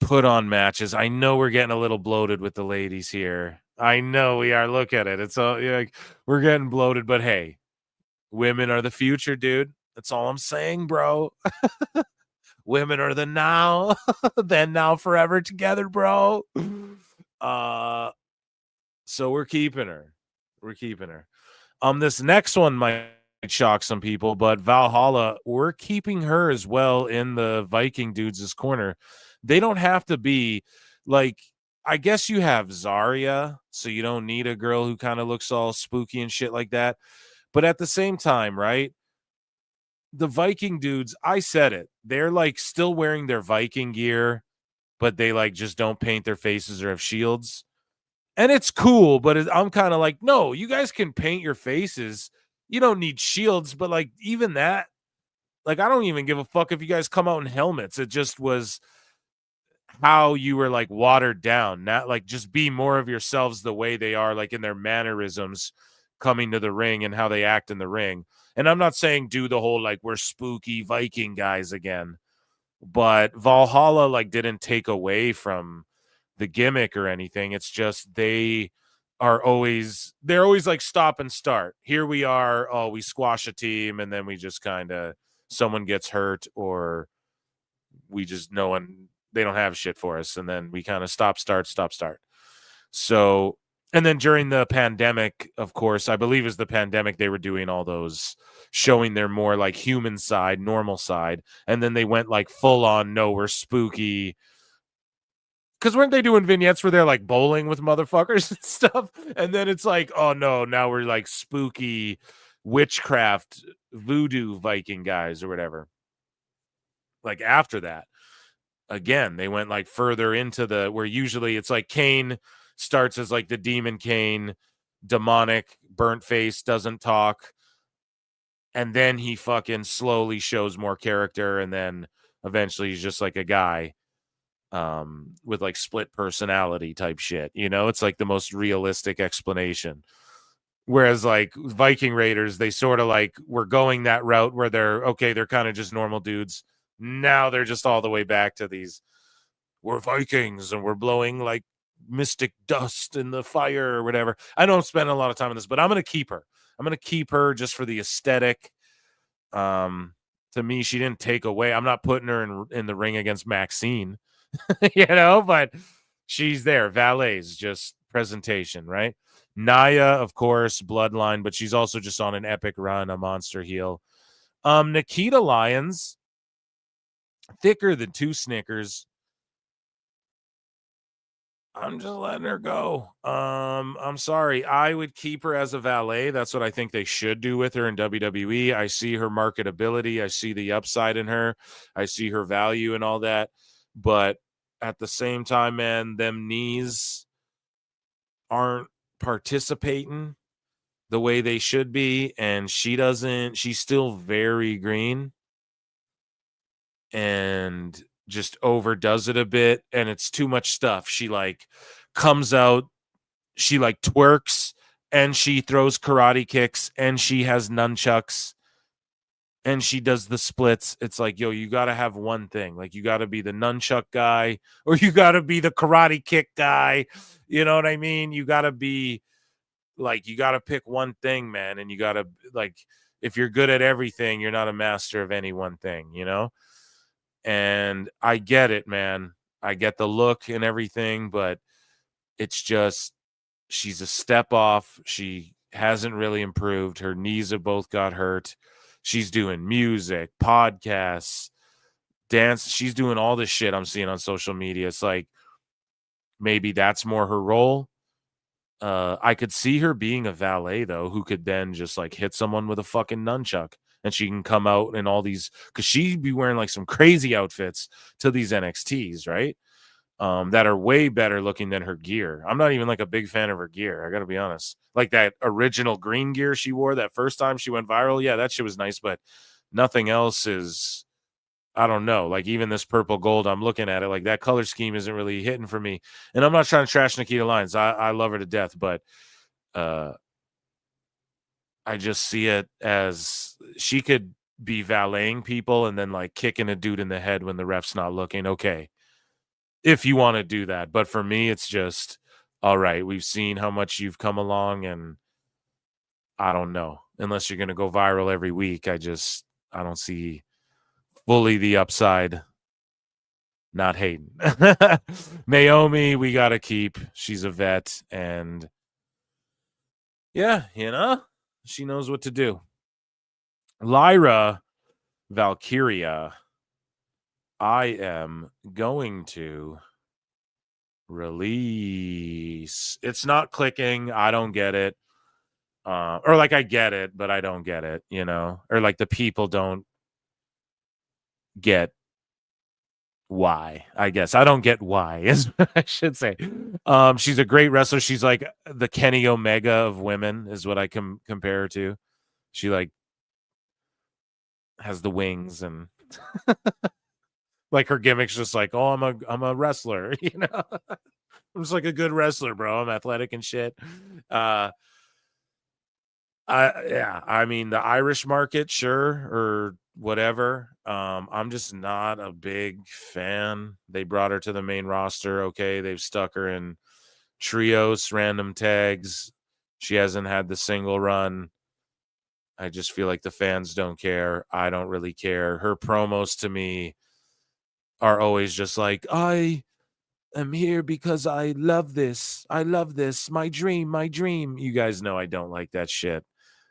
put on matches. I know we're getting a little bloated with the ladies here. I know we are. Look at it. It's all like we're getting bloated, but hey, women are the future, dude. That's all I'm saying, bro. Women are the now, then now forever together, bro. So we're keeping her. We're keeping her. This next one might shock some people, but Valhalla, we're keeping her as well in the Viking dudes' corner. They don't have to be like, I guess you have Zarya, so you don't need a girl who kind of looks all spooky and shit like that. But at the same time, right? The Viking dudes, I said it. They're like still wearing their Viking gear, but they like just don't paint their faces or have shields. And it's cool, but I'm kind of like, no, you guys can paint your faces. You don't need shields, but like even that, like I don't even give a fuck if you guys come out in helmets. It just was how you were like watered down, not like just be more of yourselves the way they are, like in their mannerisms coming to the ring and how they act in the ring. And I'm not saying do the whole like we're spooky Viking guys again, but Valhalla like didn't take away from the gimmick or anything. It's just they're always like stop and start. Here we are, oh, we squash a team and then we just kind of someone gets hurt or we just they don't have shit for us and then we kind of stop start. So and then during the pandemic, of course, I believe it was the pandemic, they were doing all those showing their more like human side, normal side, and then they went like full on no, we're spooky. Because weren't they doing vignettes where they're like bowling with motherfuckers and stuff? And then it's like, oh no, now we're like spooky witchcraft voodoo Viking guys or whatever. Like after that, again, they went like further into where usually it's like Kane starts as like the demon Kane, demonic, burnt face, doesn't talk. And then he fucking slowly shows more character. And then eventually he's just like a guy. With like split personality type shit, it's like the most realistic explanation. Whereas like Viking Raiders, they sort of like were going that route where they're kind of just normal dudes. Now they're just all the way back to these, we're Vikings and we're blowing like mystic dust in the fire or whatever. I don't spend a lot of time on this, but I'm going to keep her. I'm going to keep her just for the aesthetic. To me, she didn't take away. I'm not putting her in the ring against Maxine. But she's there. Valet's just presentation, right? Naya, of course, bloodline, but she's also just on an epic run, a monster heel. Nikita Lyons, thicker than two Snickers. I'm just letting her go. I'm sorry. I would keep her as a valet. That's what I think they should do with her in WWE. I see her marketability. I see the upside in her. I see her value and all that. But at the same time, man, them knees aren't participating the way they should be. And she's still very green and just overdoes it a bit. And it's too much stuff. She like comes out, she like twerks and she throws karate kicks and she has nunchucks. And she does the splits. It's like, yo, you got to have one thing. Like, you got to be the nunchuck guy or you got to be the karate kick guy. You know what I mean? You got to be like, you got to pick one thing, man. And you got to, like, if you're good at everything, you're not a master of any one thing, And I get it, man. I get the look and everything, but it's just, she's a step off. She hasn't really improved. Her knees have both got hurt. She's doing music, podcasts, dance. She's doing all this shit I'm seeing on social media. It's like maybe that's more her role. I could see her being a valet, though, who could then just like hit someone with a fucking nunchuck and she can come out in all these because she'd be wearing like some crazy outfits to these NXTs, right? That are way better looking than her gear. I'm not even like a big fan of her gear. I got to be honest. Like that original green gear she wore that first time she went viral. Yeah, that shit was nice, but nothing else is, I don't know. Like even this purple gold, I'm looking at it like that color scheme isn't really hitting for me. And I'm not trying to trash Nikita Lyons. I love her to death, but I just see it as she could be valeting people and then like kicking a dude in the head when the ref's not looking. Okay. if you want to do that. But for me, it's just, all right, we've seen how much you've come along, and I don't know. Unless you're going to go viral every week, I don't see fully the upside. Not hating. Naomi, we got to keep. She's a vet, and yeah, she knows what to do. Lyra Valkyria, I am going to release. It's not clicking. I don't get it. Or like I get it, but I don't get it, or like the people don't get why. I guess I don't get why is what I should say. She's a great wrestler. She's like the Kenny Omega of women is what I compare her to. She like has the wings and like her gimmick's just like, oh, I'm a wrestler, I'm just like a good wrestler, bro. I'm athletic and shit. I mean, the Irish market, sure, or whatever. I'm just not a big fan. They brought her to the main roster. Okay, they've stuck her in trios, random tags. She hasn't had the single run. I just feel like the fans don't care. I don't really care. Her promos to me are always just like, I am here because I love this. I love this. My dream, my dream. You guys know I don't like that shit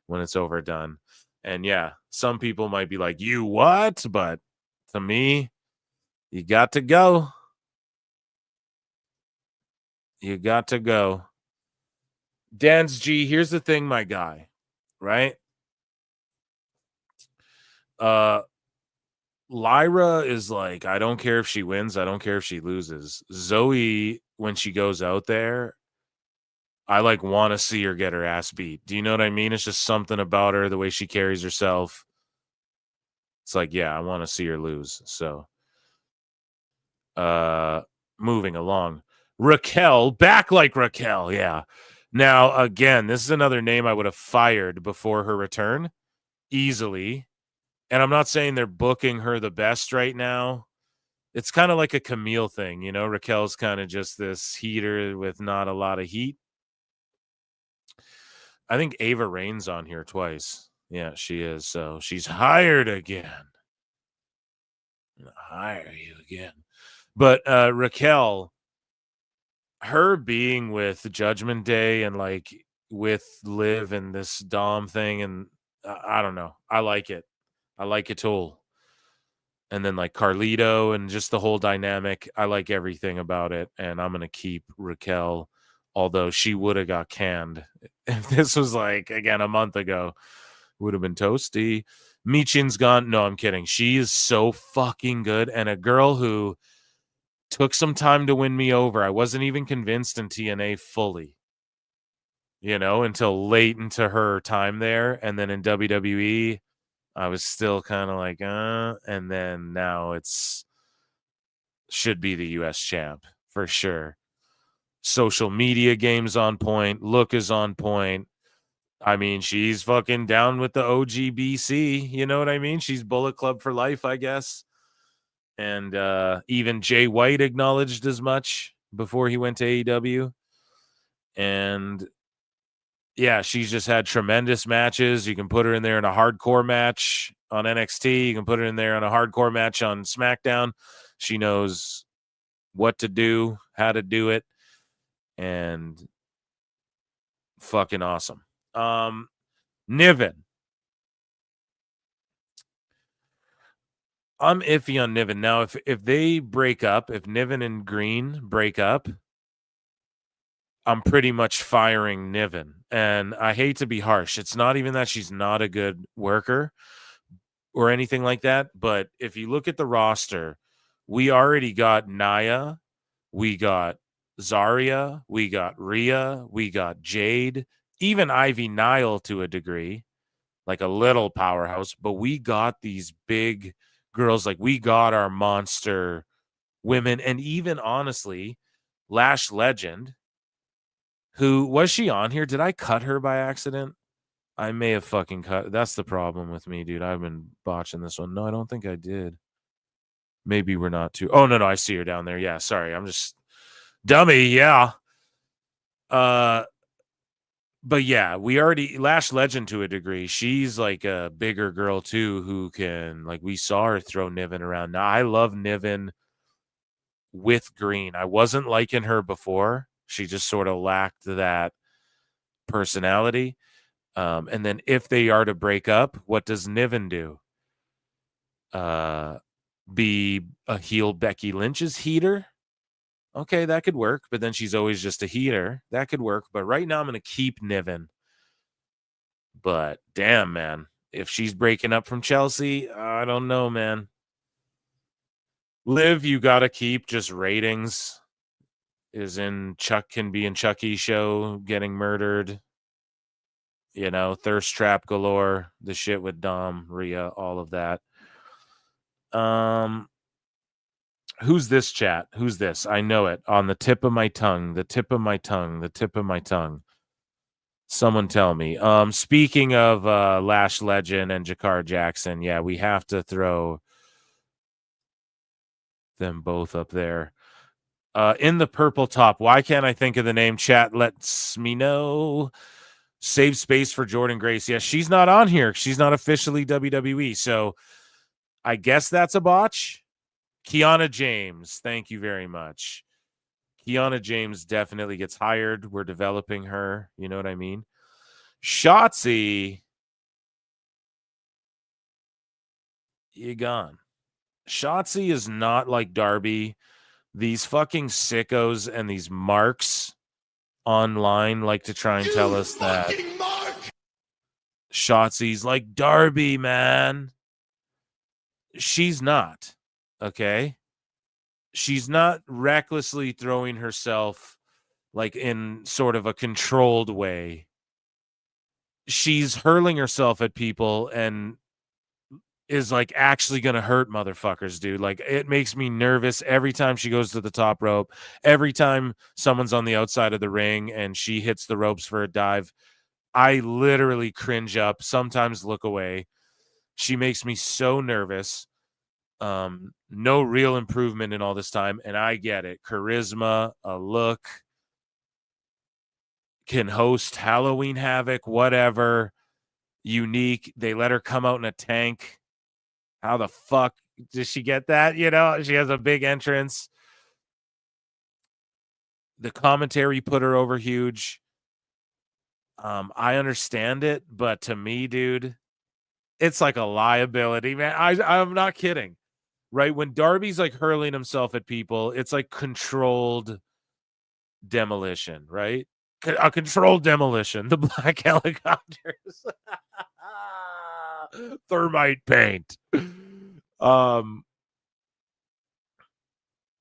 when it's overdone. And yeah, some people might be like, you what? But to me, you got to go. You got to go. Dan's G, here's the thing, my guy, right? Lyra is like, I don't care if she wins. I don't care if she loses. Zoe, when she goes out there, I like want to see her get her ass beat. Do you know what I mean? It's just something about her, the way she carries herself. It's like, yeah, I want to see her lose. So, moving along. Raquel, back like Raquel. Yeah. Now, again, this is another name I would have fired before her return easily. And I'm not saying they're booking her the best right now. It's kind of like a Camille thing, Raquel's kind of just this heater with not a lot of heat. I think Ava Rain's on here twice. Yeah, she is. So she's hired again. Hire you again. But Raquel, her being with Judgment Day and like with Liv and this Dom thing, and I don't know. I like it. I like it all. And then like Carlito and just the whole dynamic. I like everything about it. And I'm going to keep Raquel, although she would have got canned. If this was like, again, a month ago, would have been toasty. Michin's gone. No, I'm kidding. She is so fucking good. And a girl who took some time to win me over. I wasn't even convinced in TNA fully, until late into her time there. And then in WWE, I was still kind of like, and then now it's should be the US champ for sure. Social media game's on point. Look is on point. I mean, she's fucking down with the OGBC. You know what I mean? She's Bullet Club for life, I guess. And even Jay White acknowledged as much before he went to AEW. And yeah, she's just had tremendous matches. You can put her in there in a hardcore match on NXT. You can put her in there in a hardcore match on SmackDown. She knows what to do, how to do it, and fucking awesome. Niven. I'm iffy on Niven. Now, if they break up, if Niven and Green break up, I'm pretty much firing Niven. And I hate to be harsh. It's not even that she's not a good worker or anything like that. But if you look at the roster, we already got Naya, we got Zarya, we got Rhea, we got Jade, even Ivy Nile to a degree, like a little powerhouse. But we got these big girls, like we got our monster women. And even honestly, Lash Legend, who was she on here? Did I cut her by accident? I may have fucking cut. That's the problem with me, dude. I've been botching this one. No, I don't think I did. Maybe we're not too. Oh, no, I see her down there. Yeah, sorry. I'm just dummy. Yeah. But yeah, we already Lash Legend to a degree. She's like a bigger girl too, who can, like, we saw her throw Niven around. Now I love Niven with green. I wasn't liking her before. She just sort of lacked that personality. And then if they are to break up, what does Niven do? Be a heel Becky Lynch's heater? Okay, that could work, but then she's always just a heater. That could work, but right now I'm going to keep Niven. But damn, man, if she's breaking up from Chelsea, I don't know, man. Liv, you got to keep just ratings. Is in Chuck can be in Chucky's show getting murdered. You know, thirst trap galore, the shit with Dom, Rhea, all of that. Who's this, chat? Who's this? I know it. On the tip of my tongue, the tip of my tongue, the tip of my tongue. Someone tell me. Speaking of Lash Legend and Jakar Jackson, yeah, we have to throw them both up there. In the purple top, why can't I think of the name? Chat lets me know. Save space for Jordan Grace. Yeah, she's not on here. She's not officially WWE, so I guess that's a botch. Kiana James, thank you very much. Kiana James definitely gets hired. We're developing her. You know what I mean? Shotzi, you gone. Shotzi is not like Darby. These fucking sickos and these marks online like to try and tell us that Shotzi's like Darby, man. She's not. Okay? She's not recklessly throwing herself like in sort of a controlled way. She's hurling herself at people and is like actually gonna hurt motherfuckers, dude. Like, it makes me nervous every time she goes to the top rope, every time someone's on the outside of the ring and she hits the ropes for a dive. I literally cringe up, sometimes look away. She makes me so nervous. No real improvement in all this time, and I get it. Charisma, a look, can host Halloween Havoc, whatever. Unique. They let her come out in a tank. How the fuck does she get that? You know, she has a big entrance. The commentary put her over huge. I understand it, but to me, dude, it's like a liability, man. I'm not kidding. Right? When Darby's like hurling himself at people, it's like controlled demolition, right? A controlled demolition. The black helicopters. Thermite paint.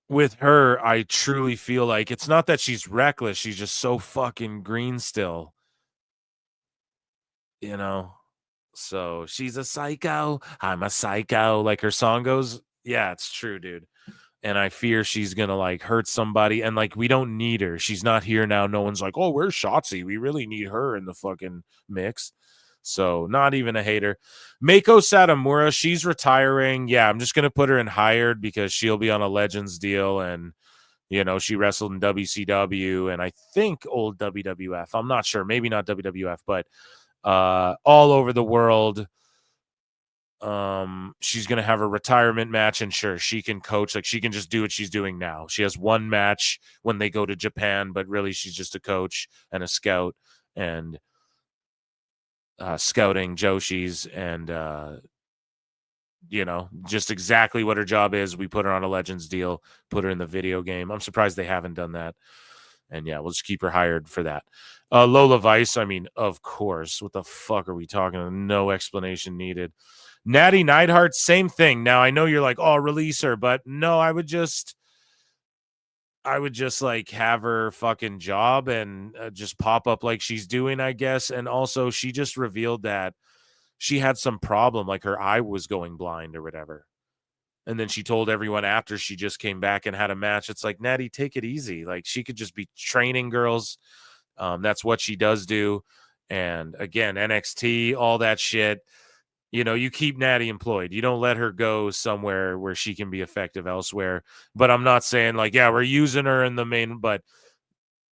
With her, I truly feel like it's not that she's reckless. She's just so fucking green still. You know? So she's a psycho. I'm a psycho. Like her song goes. Yeah, it's true, dude. And I fear she's going to like hurt somebody. And like, we don't need her. She's not here now. No one's like, oh, where's Shotzi? We really need her in the fucking mix. So not even a hater. Mako Satomura, she's retiring. Yeah, I'm just going to put her in hired because she'll be on a Legends deal. And, you know, she wrestled in WCW and I think old WWF. I'm not sure. Maybe not WWF, but all over the world. She's gonna have a retirement match, and sure, she can coach. Like, she can just do what she's doing now. She has one match when they go to Japan, but really she's just a coach and a scout and scouting Joshis and you know, just exactly what her job is. We put her on a Legends deal, put her in the video game. I'm surprised they haven't done that. And yeah, we'll just keep her hired for that. Lola Vice, I mean, of course. What the fuck are we talking about? No explanation needed. Natty Neidhart, same thing. Now, I know you're like, oh, release her, but no, I would just like have her fucking job and just pop up like she's doing, I guess. And also, she just revealed that she had some problem, like her eye was going blind or whatever. And then she told everyone after she just came back and had a match. It's like, Natty, take it easy. Like, she could just be training girls. That's what she does do. And again, NXT, all that shit. You know, you keep Natty employed. You don't let her go somewhere where she can be effective elsewhere. But I'm not saying like, yeah, we're using her in the main, but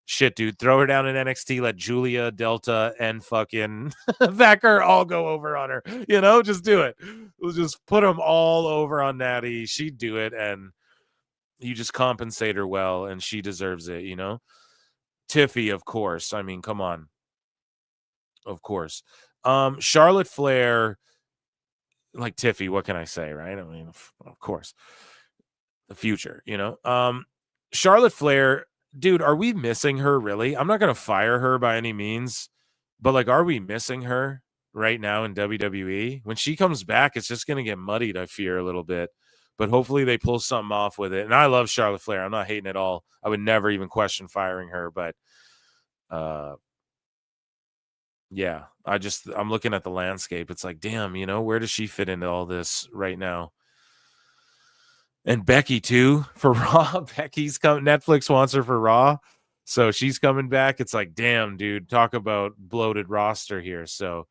shit, dude, throw her down in NXT, let Julia, Delta, and fucking Becker all go over on her. You know, just do it. We'll just put them all over on Natty. She'd do it, and you just compensate her well, and she deserves it, you know? Tiffy, of course. I mean, come on. Of course. Charlotte Flair, like Tiffy, what can I say, right? I mean, of course. The future, you know? Charlotte Flair, dude, are we missing her really? I'm not going to fire her by any means, but like, are we missing her right now in WWE? When she comes back, it's just going to get muddied, I fear, a little bit. But hopefully they pull something off with it. And I love Charlotte Flair. I'm not hating at all. I would never even question firing her, but yeah, I'm looking at the landscape. It's like, damn, you know, where does she fit into all this right now? And Becky too for Raw. Becky's coming. Netflix wants her for Raw, so she's coming back. It's like, damn, dude, talk about bloated roster here. So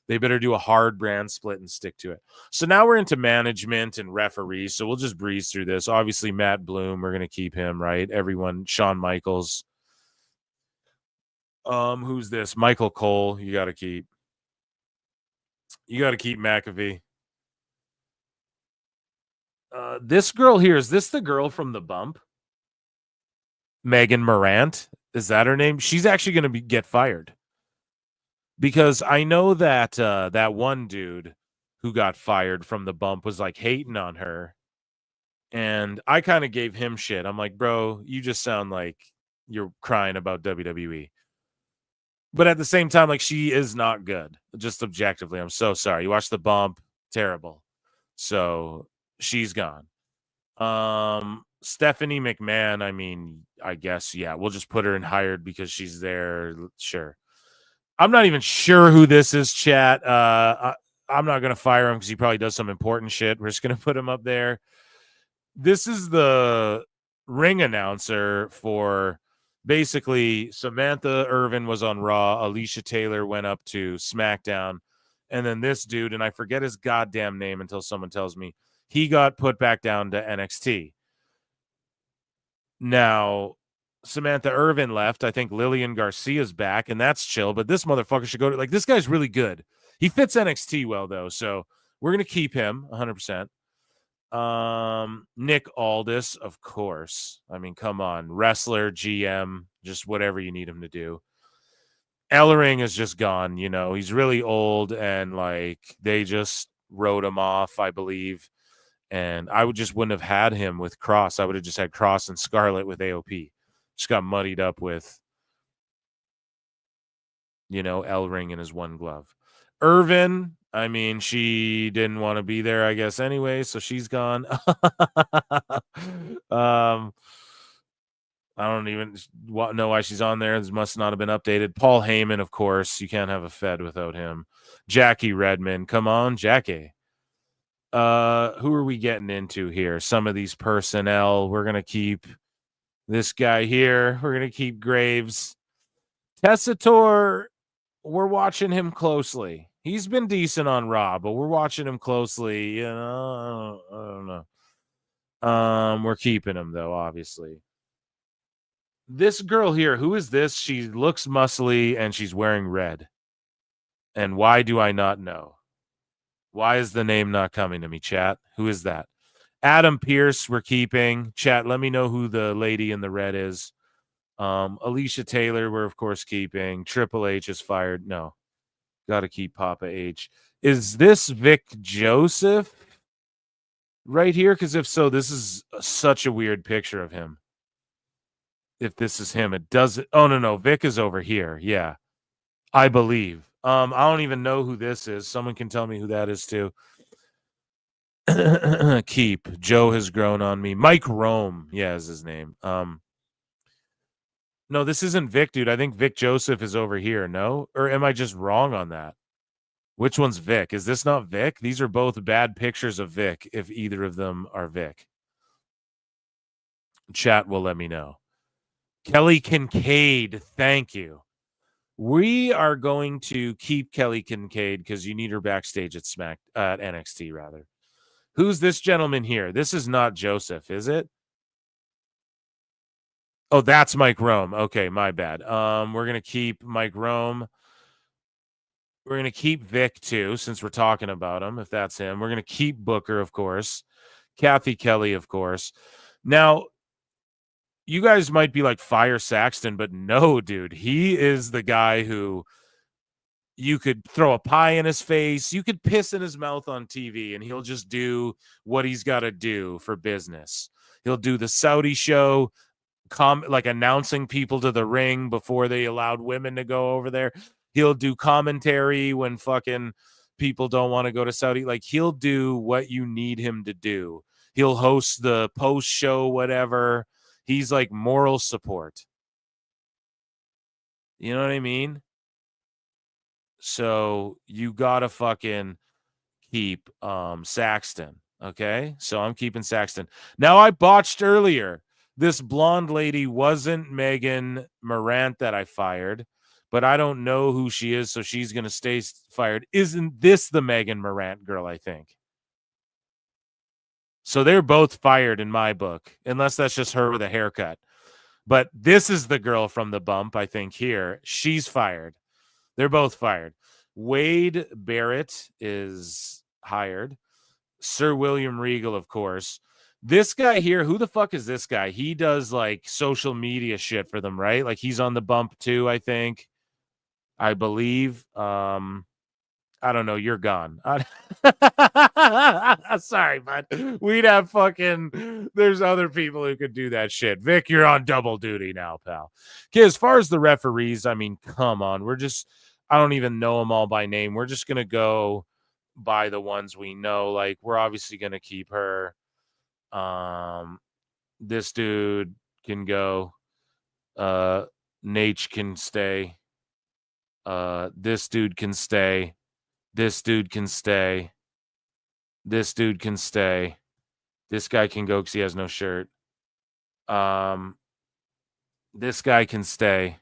they better do a hard brand split and stick to it. So now we're into management and referees. So we'll just breeze through this. Obviously, Matt Bloom, we're gonna keep him, right? Everyone, Shawn Michaels. Who's this? Michael Cole. You got to keep. You got to keep McAfee. This girl here, is this the girl from The Bump? Megan Morant? Is that her name? She's actually going to get fired. Because I know that that one dude who got fired from The Bump was like hating on her. And I kind of gave him shit. I'm like, bro, you just sound like you're crying about WWE. But at the same time, like, she is not good. Just objectively. I'm so sorry. You watch The Bump, terrible. So she's gone. Stephanie McMahon, I mean, I guess, yeah, we'll just put her in hired because she's there. Sure. I'm not even sure who this is, chat. I'm not going to fire him because he probably does some important shit. We're just going to put him up there. This is the ring announcer for basically Samantha Irvin was on Raw. Alicia Taylor went up to SmackDown. And then this dude, and I forget his goddamn name until someone tells me, he got put back down to NXT. Now, Samantha Irvin left. I think Lillian Garcia's back, and that's chill. But this motherfucker should go to, like, this guy's really good. He fits NXT well, though. So we're going to keep him 100%. Nick Aldis, of course. I mean, come on. Wrestler, GM, just whatever you need him to do. Ellering is just gone, you know. He's really old, and, like, they just wrote him off, I believe. And I wouldn't have had him with Cross. I would have just had Cross and Scarlett with AOP. Just got muddied up with, you know, Ellering in his one glove. Irvin, I mean, she didn't want to be there, I guess, anyway, so she's gone. I don't even know why she's on there. This must not have been updated. Paul Heyman, of course. You can't have a Fed without him. Jackie Redmond. Come on, Jackie. Who are we getting into here? Some of these personnel. We're going to keep this guy here. We're going to keep Graves. Tessitore, we're watching him closely. He's been decent on Raw, but we're watching him closely. You know, I don't know. We're keeping him, though, obviously. This girl here, who is this? She looks muscly and she's wearing red. And why do I not know? Why is the name not coming to me, chat? Who is that? Adam Pearce, we're keeping. Chat, let me know who the lady in the red is. Alicia Taylor, we're, of course, keeping. Triple H is fired. No. Got to keep Papa H. Is this Vic Joseph right here? Because if so, this is such a weird picture of him. If this is him, it doesn't. Oh, no. Vic is over here. Yeah. I believe. I don't even know who this is. Someone can tell me who that is too. Keep. Joe has grown on me. Mike Rome. Yeah, is his name. No, this isn't Vic, dude. I think Vic Joseph is over here. No? Or am I just wrong on that? Which one's Vic? Is this not Vic? These are both bad pictures of Vic, if either of them are Vic. Chat will let me know. Kelly Kincaid, thank you. We are going to keep Kelly Kincaid because you need her backstage at NXT rather. Who's this gentleman here? This is not Joseph, is it? Oh, that's Mike Rome. Okay, my bad. We're gonna keep Mike Rome. We're gonna keep Vic too, since we're talking about him. If that's him, we're gonna keep Booker, of course. Kathy Kelly, of course. Now, you guys might be like, fire Saxton, but no, dude. He is the guy who you could throw a pie in his face. You could piss in his mouth on TV, and he'll just do what he's got to do for business. He'll do the Saudi show, like announcing people to the ring before they allowed women to go over there. He'll do commentary when fucking people don't want to go to Saudi. Like, he'll do what you need him to do. He'll host the post show, whatever. He's like moral support. You know what I mean? So you gotta fucking keep Saxton. Okay, so I'm keeping Saxton. Now, I botched earlier. This blonde lady wasn't Megan Morant that I fired, but I don't know who she is, so she's gonna stay fired. Isn't this the Megan Morant girl? I think. So they're both fired in my book, unless that's just her with a haircut. But this is the girl from the bump, I think, here. She's fired. They're both fired. Wade Barrett is hired. Sir William Regal, of course. This guy here, who the fuck is this guy? He does like social media shit for them, right? Like, he's on the bump too, I think. I believe. I don't know. You're gone. Sorry, bud. We'd have fucking. There's other people who could do that shit. Vic, you're on double duty now, pal. Okay, as far as the referees, I mean, come on. I don't even know them all by name. We're just going to go by the ones we know. Like, we're obviously going to keep her. This dude can go. Nate can stay. This dude can stay. This dude can stay. This dude can stay. This guy can go because he has no shirt. This guy can stay.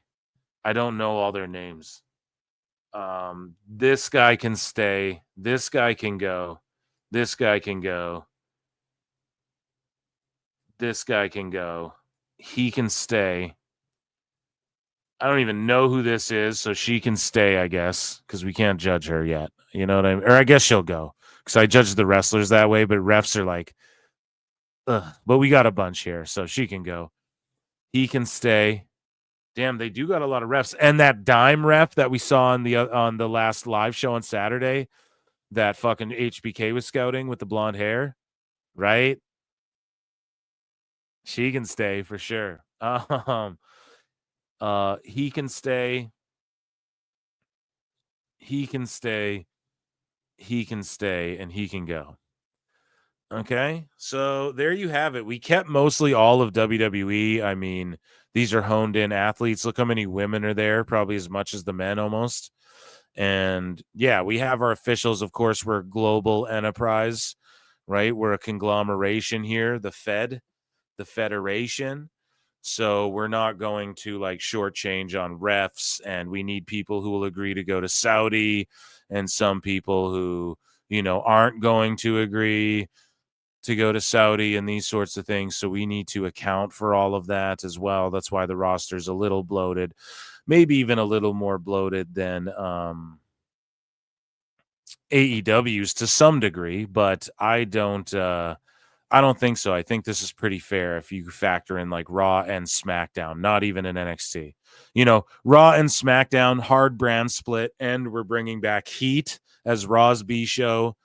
I don't know all their names. This guy can stay. This guy can go. This guy can go. This guy can go. He can stay. I don't even know who this is, so she can stay, I guess, because we can't judge her yet. You know what I mean? Or I guess she'll go, because I judge the wrestlers that way, but refs are like, ugh. But we got a bunch here, so she can go. He can stay. Damn, they do got a lot of refs. And that dime ref that we saw on the last live show on Saturday, that fucking HBK was scouting with the blonde hair, right? She can stay for sure. He can stay. He can stay. He can stay, and he can go. Okay, so there you have it. We kept mostly all of WWE. I mean, these are honed in athletes. Look how many women are there, probably as much as the men almost. And yeah, we have our officials. Of course, we're a global enterprise, right? We're a conglomeration here, the Federation. So we're not going to like shortchange on refs, and we need people who will agree to go to Saudi, and some people who, aren't going to agree to go to Saudi and these sorts of things. So we need to account for all of that as well. That's why the roster's a little bloated, maybe even a little more bloated than AEW's to some degree, but I don't think so. I think this is pretty fair if you factor in like Raw and SmackDown, not even an NXT. Raw and SmackDown, hard brand split, and we're bringing back Heat as Raw's B show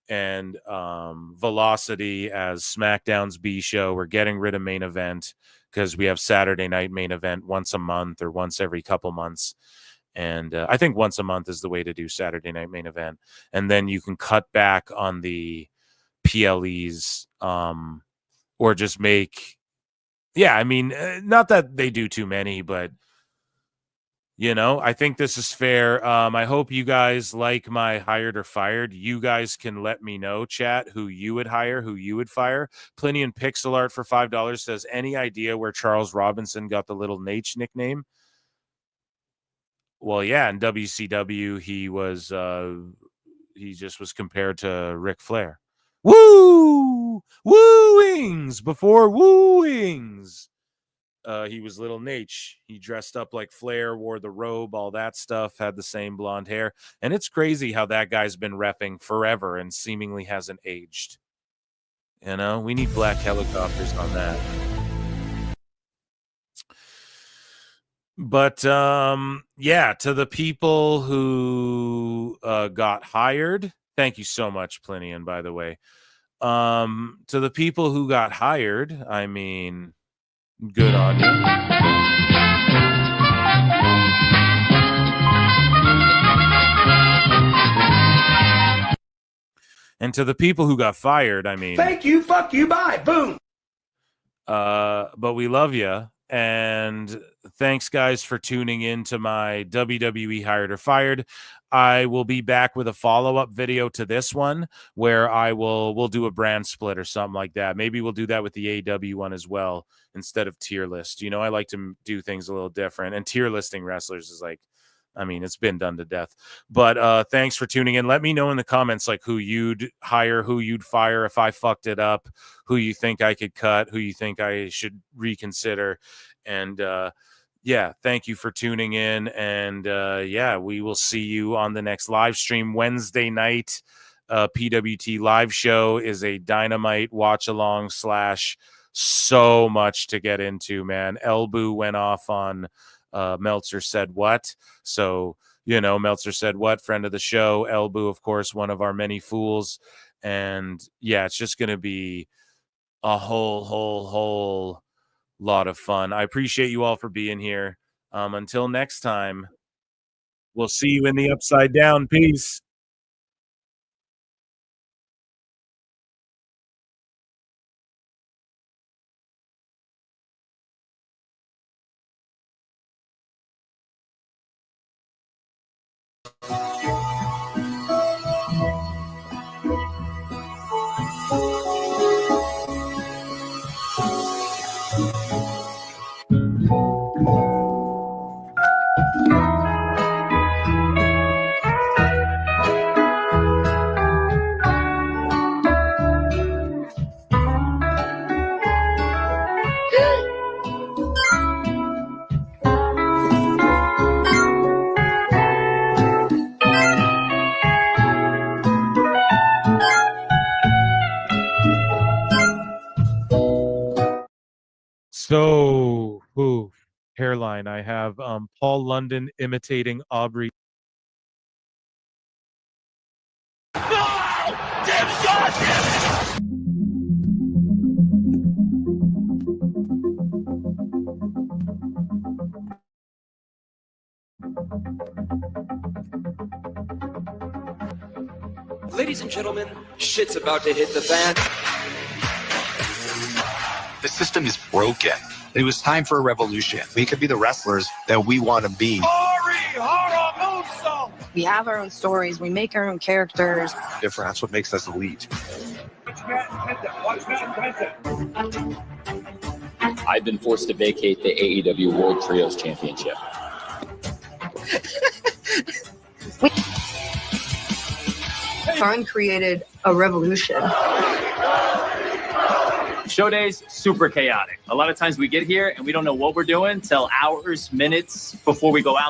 and Velocity as SmackDown's B show. We're getting rid of main event because we have Saturday night main event once a month or once every couple months. And I think once a month is the way to do Saturday night main event. And then you can cut back on the PLEs or just make, not that they do too many, but I think this is fair. I hope you guys like my hired or fired. You guys can let me know, chat, who you would hire, who you would fire. Plenty in Pixel Art for $5 says, any idea where Charles Robinson got the Little Nate nickname? yeah, in WCW, he just was compared to Ric Flair. Woo! Wooings before wooings. He was Little Nate. He dressed up like Flair, wore the robe, all that stuff, had the same blonde hair. And it's crazy how that guy's been repping forever and seemingly hasn't aged. You know, we need black helicopters on that. But yeah, to the people who got hired, thank you so much, Plinian, by the way. To the people who got hired, I mean, good on you. And to the people who got fired, I mean, thank you, fuck you, bye, boom. But we love you. And thanks, guys, for tuning in to my WWE Hired or Fired. I will be back with a follow-up video to this one where we'll do a brand split or something like that. Maybe we'll do that with the AEW one as well instead of tier list. You know, I like to do things a little different. And tier listing wrestlers is like, I mean, it's been done to death. But thanks for tuning in. Let me know in the comments like who you'd hire, who you'd fire if I fucked it up, who you think I could cut, who you think I should reconsider. And yeah, thank you for tuning in. And yeah, we will see you on the next live stream Wednesday night. PWT live show is a dynamite watch along / so much to get into, man. Elbu went off on Meltzer Said What. So, you know, Meltzer Said What, friend of the show. Elbu, of course, one of our many fools. And yeah, it's just going to be a whole lot of fun. I appreciate you all for being here. Until next time, we'll see you in the upside down. Peace. So, hairline. I have Paul London imitating Aubrey. Ladies and gentlemen, shit's about to hit the fan. The system is broken. It was time for a revolution. We could be the wrestlers that we want to be. We have our own stories. We make our own characters. Different. That's what makes us elite. I've been forced to vacate the AEW World Trios Championship. Khan created a revolution. Show days, super chaotic. A lot of times we get here and we don't know what we're doing till hours, minutes before we go out.